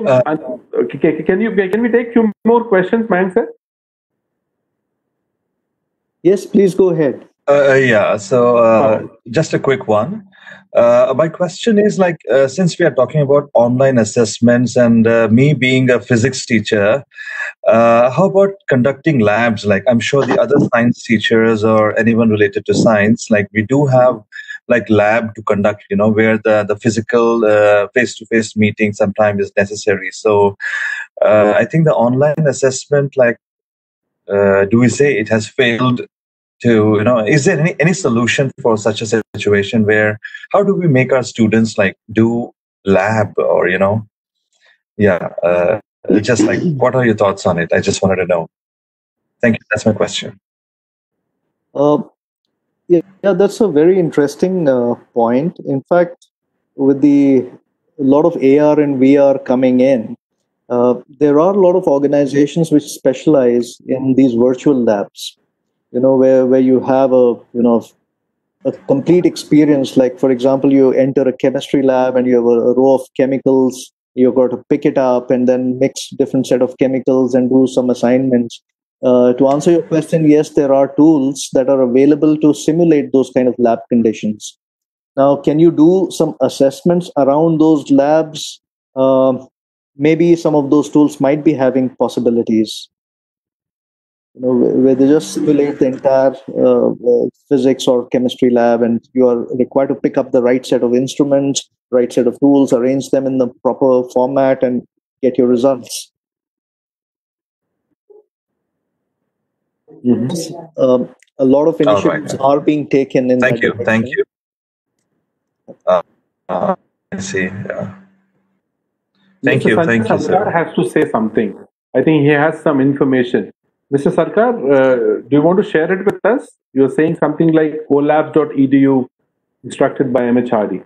can we take few more questions, Mayank sir? Yes, please go ahead. Yeah, so just a quick one. My question is like, since we are talking about online assessments and me being a physics teacher, how about conducting labs? Like, I'm sure the other science teachers or anyone related to science, like we do have like lab to conduct, where the physical face-to-face meeting sometimes is necessary. So I think the online assessment, like, do we say it has failed to, is there any solution for such a situation where how do we make our students like do lab or just like what are your thoughts on it? I just wanted to know. Thank you, that's my question. Yeah, that's a very interesting point. In fact, with a lot of AR and VR coming in, there are a lot of organizations which specialize in these virtual labs. Where you have a complete experience. Like, for example, you enter a chemistry lab and you have a row of chemicals. You've got to pick it up and then mix different set of chemicals and do some assignments. To answer your question, yes, there are tools that are available to simulate those kind of lab conditions. Now, can you do some assessments around those labs? Maybe some of those tools might be having possibilities, where they just simulate the entire physics or chemistry lab, and you are required to pick up the right set of instruments, right set of tools, arrange them in the proper format, and get your results. A lot of initiatives are being taken in that direction. Thank you. I see. Yeah. Thank you, Sarkar has to say something. I think he has some information. Mr. Sarkar, do you want to share it with us? You're saying something like olabs.edu, instructed by MHRD.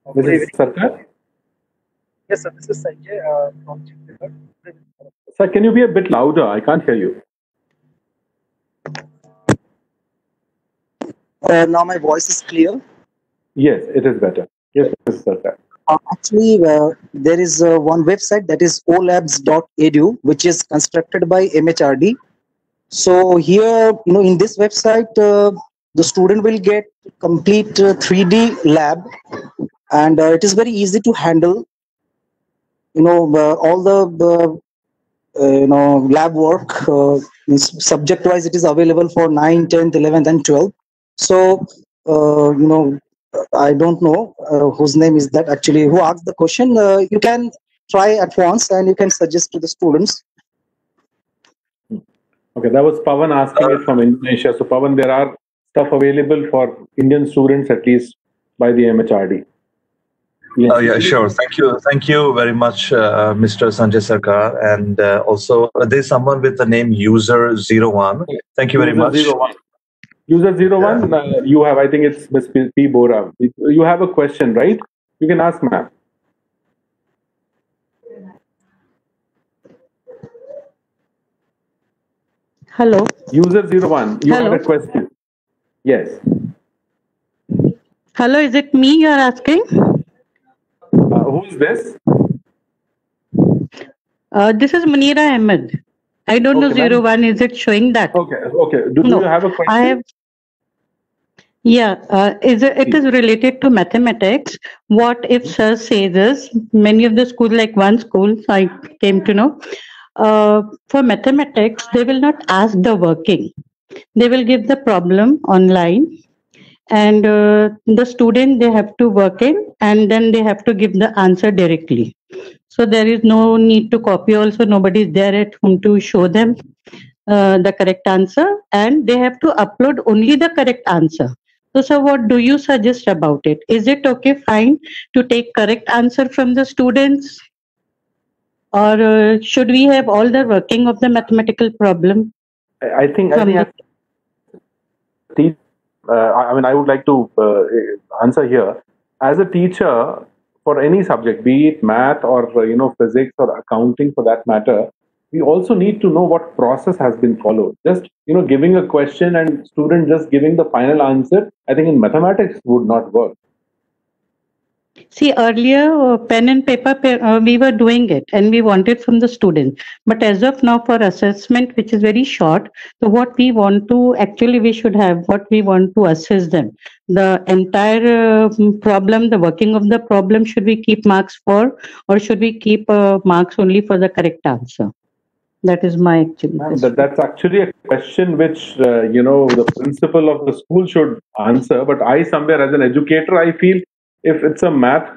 Mr. Sarkar? Yes, sir. This is Sanjay from Chhattisgarh. Sir, can you be a bit louder? I can't hear you. Now my voice is clear. Yes, it is better. Yes, Mr. Sarkar. Actually, there is one website that is olabs.edu, which is constructed by MHRD. So here, in this website, the student will get complete 3D lab, and it is very easy to handle. All the lab work subject wise, it is available for 9th, 10th, 11th, and 12th. So I don't know whose name is that actually who asked the question. You can try at once and you can suggest to the students. Okay, that was Pawan asking it from Indonesia. So Pawan, there are stuff available for Indian students at least by the MHRD. Yes. Oh yeah, sure. Thank you very much, Mr. Sanjay Sarkar. And also, there's someone with the name User01. Thank you very much. User01, you have, I think it's Ms. P. Bora. You have a question, right? You can ask, ma'am. Hello. User01, you have a question. Yes. Hello, is it me you're asking? Who's this? This is Munira Ahmed. I don't know 01. Is it showing that? Okay. Do you have a question? I have. Yeah. It is related to mathematics. What if sir says this? Many of the schools, like one school, I came to know, for mathematics, they will not ask the working. They will give the problem online, and the student, they have to work in, and then they have to give the answer directly. So there is no need to copy. Also, nobody is there at whom to show them the correct answer, and they have to upload only the correct answer. So, sir, what do you suggest about it? Is it okay, fine, to take correct answer from the students, or should we have all the working of the mathematical problem? I think I would like to answer here. As a teacher, for any subject, be it math or physics or accounting for that matter, we also need to know what process has been followed. Just giving a question and student just giving the final answer, I think in mathematics would not work. See, earlier pen and paper, we were doing it and we wanted from the student. But as of now, for assessment, which is very short, so what we want to actually, we should have what we want to assess them. The entire problem, the working of the problem, should we keep marks for, or should we keep marks only for the correct answer? That is my actually question. That's actually a question which the principal of the school should answer. But I, somewhere as an educator, I feel if it's a math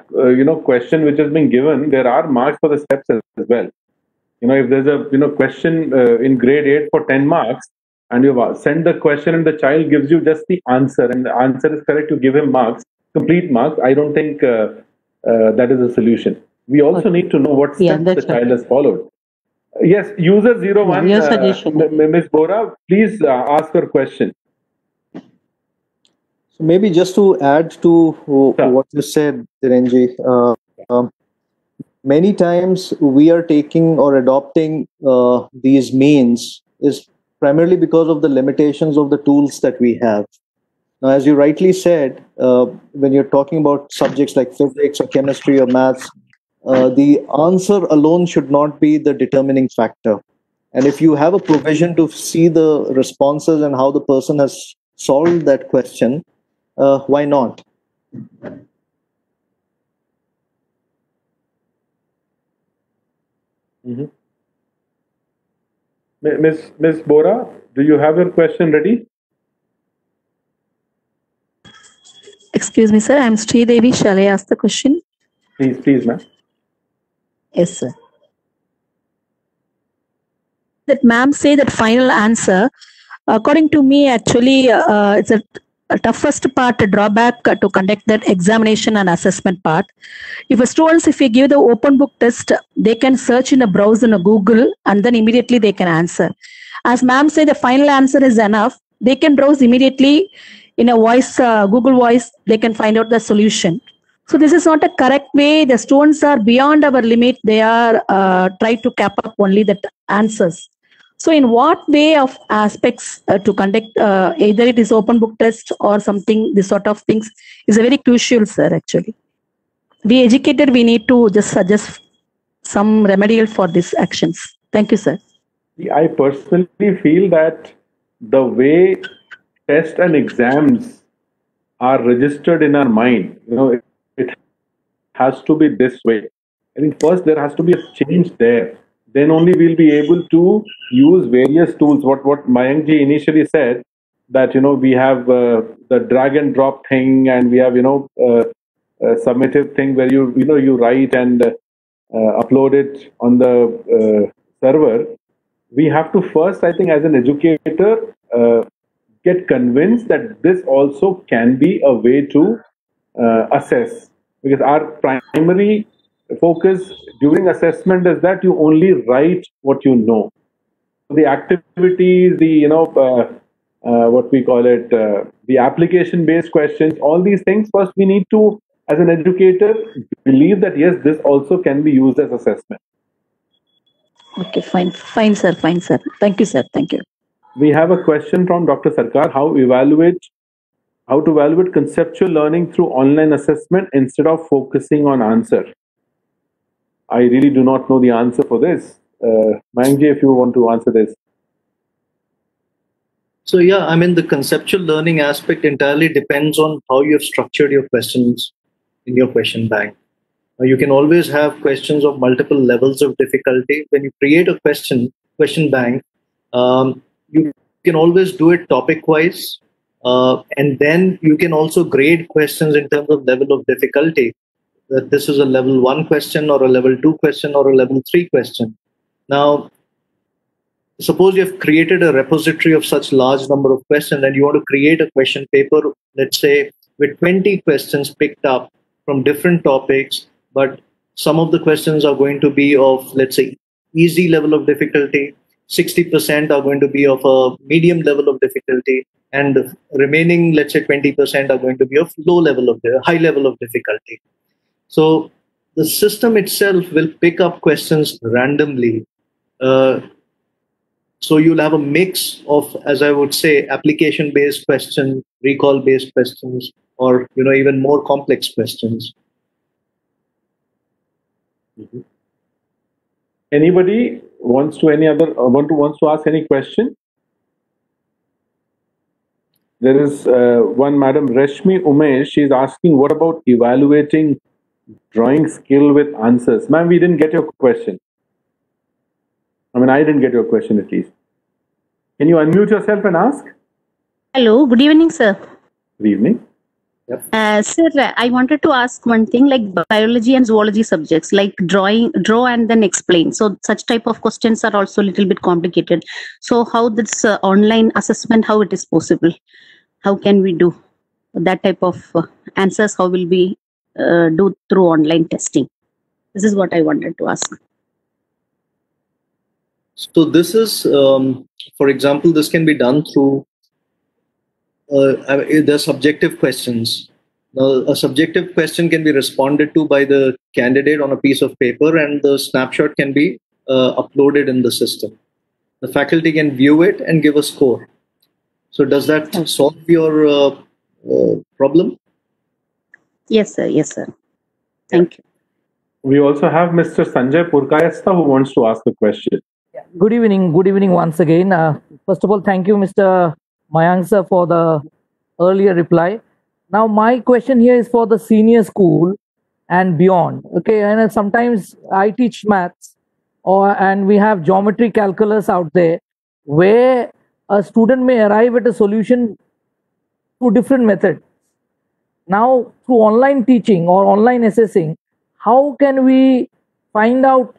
question which has been given, there are marks for the steps as well. If there's a question in grade 8 for 10 marks, and you send the question and the child gives you just the answer, and the answer is correct, you give him marks, complete marks, I don't think that is a solution. We also need to know what steps the child has followed. Yes, user 01, Ms. Bora, please ask her question. So maybe just to add to what you said, Dhirenji, many times we are taking or adopting these means is primarily because of the limitations of the tools that we have. Now, as you rightly said, when you're talking about subjects like physics or chemistry or maths, the answer alone should not be the determining factor. And if you have a provision to see the responses and how the person has solved that question, why not? Mm-hmm. Ms. Bora, do you have your question ready? Excuse me, sir. I'm Sridevi. Shall I ask the question? Please, ma'am. Yes, sir. That ma'am say that final answer, according to me, actually, it's a toughest part, a drawback to conduct that examination and assessment part. If we give the open book test, they can search in a browser in a Google and then immediately they can answer. As ma'am say, the final answer is enough. They can browse immediately in a voice, Google Voice, they can find out the solution. So this is not a correct way. The students are beyond our limit. They are trying to cap up only the answers. So in what way of aspects to conduct, either it is open book test or something, this sort of things is a very crucial, sir, actually. We educated, we need to just suggest some remedial for these actions. Thank you, sir. I personally feel that the way tests and exams are registered in our mind, it has to be this way. I think first there has to be a change there. Then only we'll be able to use various tools. What Mayankji initially said, that we have the drag and drop thing, and we have submissive thing where you write and upload it on the server. We have to first, I think, as an educator, get convinced that this also can be a way to assess, because our primary focus during assessment is that you only write what you know. The activities, the what we call it, the application-based questions, all these things, first we need to, as an educator, believe that yes, this also can be used as assessment. Okay, fine, sir. Thank you, sir. Thank you. We have a question from Dr. Sarkar: how to evaluate conceptual learning through online assessment instead of focusing on answer? I really do not know the answer for this. Mayankji, if you want to answer this. So yeah, I mean, the conceptual learning aspect entirely depends on how you have structured your questions in your question bank. You can always have questions of multiple levels of difficulty. When you create a question bank, you can always do it topic-wise, and then you can also grade questions in terms of level of difficulty. That this is a level 1 question or a level 2 question or a level 3 question. Now, suppose you have created a repository of such large number of questions and you want to create a question paper, let's say, with 20 questions picked up from different topics, but some of the questions are going to be of, let's say, easy level of difficulty, 60% are going to be of a medium level of difficulty, and the remaining, let's say, 20% are going to be of high level of difficulty. So the system itself will pick up questions randomly So you'll have a mix of, as I would say, application-based questions, recall-based questions, or even more complex questions. Anybody wants to ask any question? There is one Madam Rashmi Umesh. She's asking, what about evaluating drawing skill with answers? Ma'am, we didn't get your question. I mean, I didn't get your question at least. Can you unmute yourself and ask? Hello, good evening, sir. Good evening. Sir, I wanted to ask one thing, like biology and zoology subjects, like draw and then explain. So such type of questions are also a little bit complicated. So how this online assessment, how it is possible? How can we do that type of answers? How will we do through online testing? This is what I wanted to ask. So this is, for example, this can be done through the subjective questions. Now, a subjective question can be responded to by the candidate on a piece of paper, and the snapshot can be uploaded in the system. The faculty can view it and give a score. So does that solve your problem? Yes, sir. Yes, sir. Thank you. We also have Mr. Sanjay Purkayastha who wants to ask a question. Good evening. Good evening once again. First of all, thank you, Mr. Mayank sir, for the earlier reply. Now, my question here is for the senior school and beyond. Okay, and sometimes I teach maths, and we have geometry calculus out there, where a student may arrive at a solution through different methods. Now, through online teaching or online assessing, how can we find out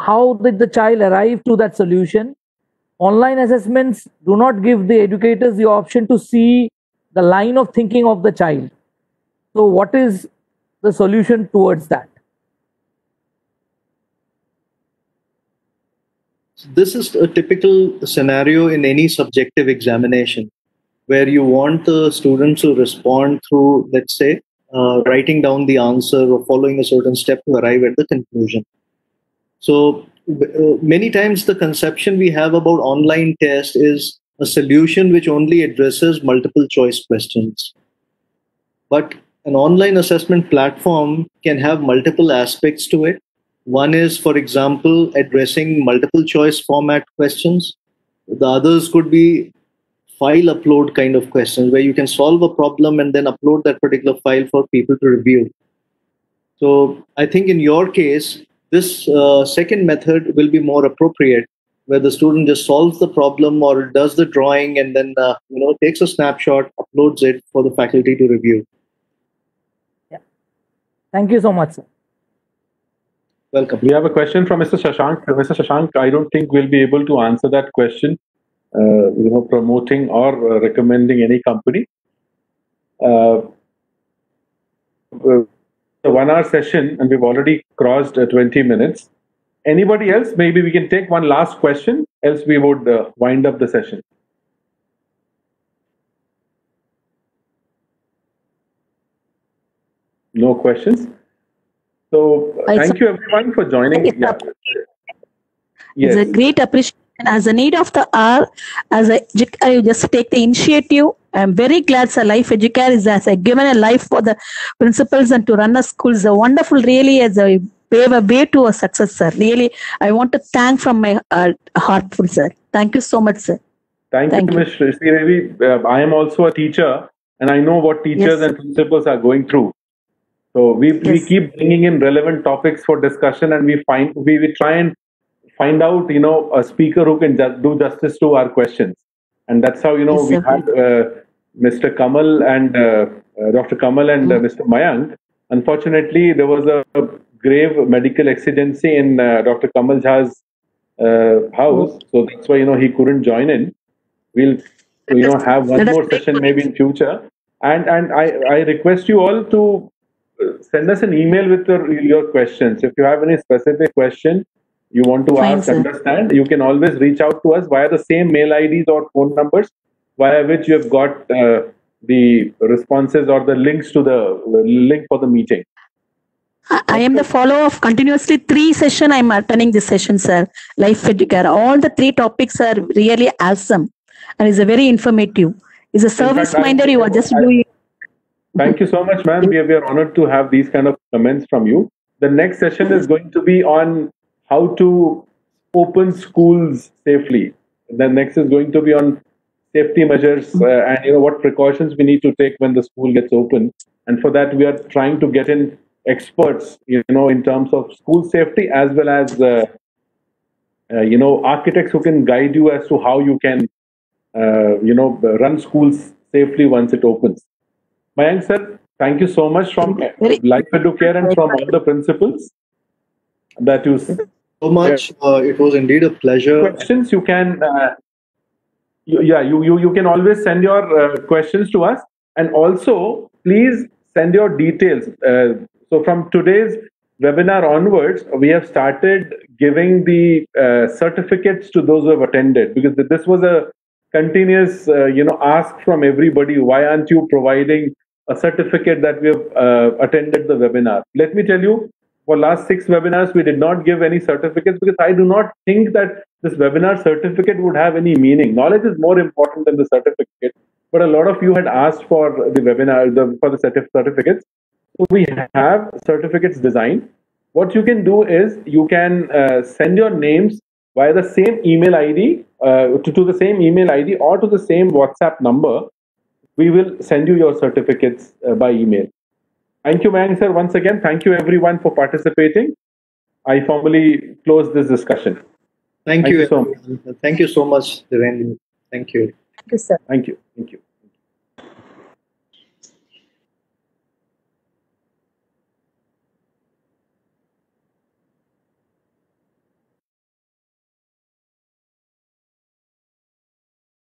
how did the child arrive to that solution? Online assessments do not give the educators the option to see the line of thinking of the child. So what is the solution towards that? This is a typical scenario in any subjective examination, where you want the students to respond through, let's say, writing down the answer or following a certain step to arrive at the conclusion. So many times the conception we have about online test is a solution which only addresses multiple choice questions. But an online assessment platform can have multiple aspects to it. One is, for example, addressing multiple choice format questions. The others could be file upload kind of questions, where you can solve a problem and then upload that particular file for people to review. So I think in your case, this second method will be more appropriate, where the student just solves the problem or does the drawing and then takes a snapshot, uploads it for the faculty to review. Yeah. Thank you so much, sir. Welcome. We have a question from Mr. Shashank. Mr. Shashank, I don't think we'll be able to answer that question, promoting or recommending any company. A 1 hour session, and we've already crossed 20 minutes. Anybody else? Maybe we can take one last question, else we would wind up the session. No questions? So thank you everyone for joining. Yeah. Yes. It's a great appreciation. As a need of the hour, as I just take the initiative. I'm very glad Sir Life Educare has given a life for the principals and to run a school is a wonderful, really, as a pave a way to a success, sir. Really, I want to thank from my heartful, sir. Thank you so much, sir. Thank you, Ms. Sridevi. I am also a teacher, and I know what teachers and principals are going through. So we keep bringing in relevant topics for discussion, and we try and find out, a speaker who can do justice to our questions. And that's how, we had Mr. Kamal and Dr. Kamal and Mr. Mayank. Unfortunately, there was a grave medical exigency in Dr. Kamal Jha's house. So that's why, he couldn't join in. We'll, have one more session maybe in future. And I request you all to send us an email with your questions. If you have any specific question you want to ask, understand, you can always reach out to us via the same mail IDs or phone numbers via which you have got the responses or the links to the link for the meeting. I am the follower of continuously 3 session. I'm attending this session, sir. Life Educare. All the 3 topics are really awesome and is a very informative. It's a service minder you are just doing. Thank you so much, ma'am. We are honored to have these kind of comments from you. The next session is going to be on how to open schools safely. The next is going to be on safety measures and what precautions we need to take when the school gets open. And for that, we are trying to get in experts, in terms of school safety, as well as architects who can guide you as to how you can run schools safely once it opens. Mayank sir, thank you so much from Life Educare and from all the principals that you so much. It was indeed a pleasure. Questions you can you can always send your questions to us, and also please send your details. So from today's webinar onwards, we have started giving the certificates to those who have attended, because this was a continuous ask from everybody. Why aren't you providing a certificate that we have attended the webinar? Let me tell you, for last 6 webinars, we did not give any certificates, because I do not think that this webinar certificate would have any meaning. Knowledge is more important than the certificate. But a lot of you had asked for the webinar, for the certificates. So we have certificates designed. What you can do is you can send your names via the same email ID, to the same email ID or to the same WhatsApp number. We will send you your certificates by email. Thank you, Mayank sir. Once again, thank you everyone for participating. I formally close this discussion. Thank you so much. Thank you so much, Dhirendra. Thank you. Thank you, sir. Thank you. Thank you.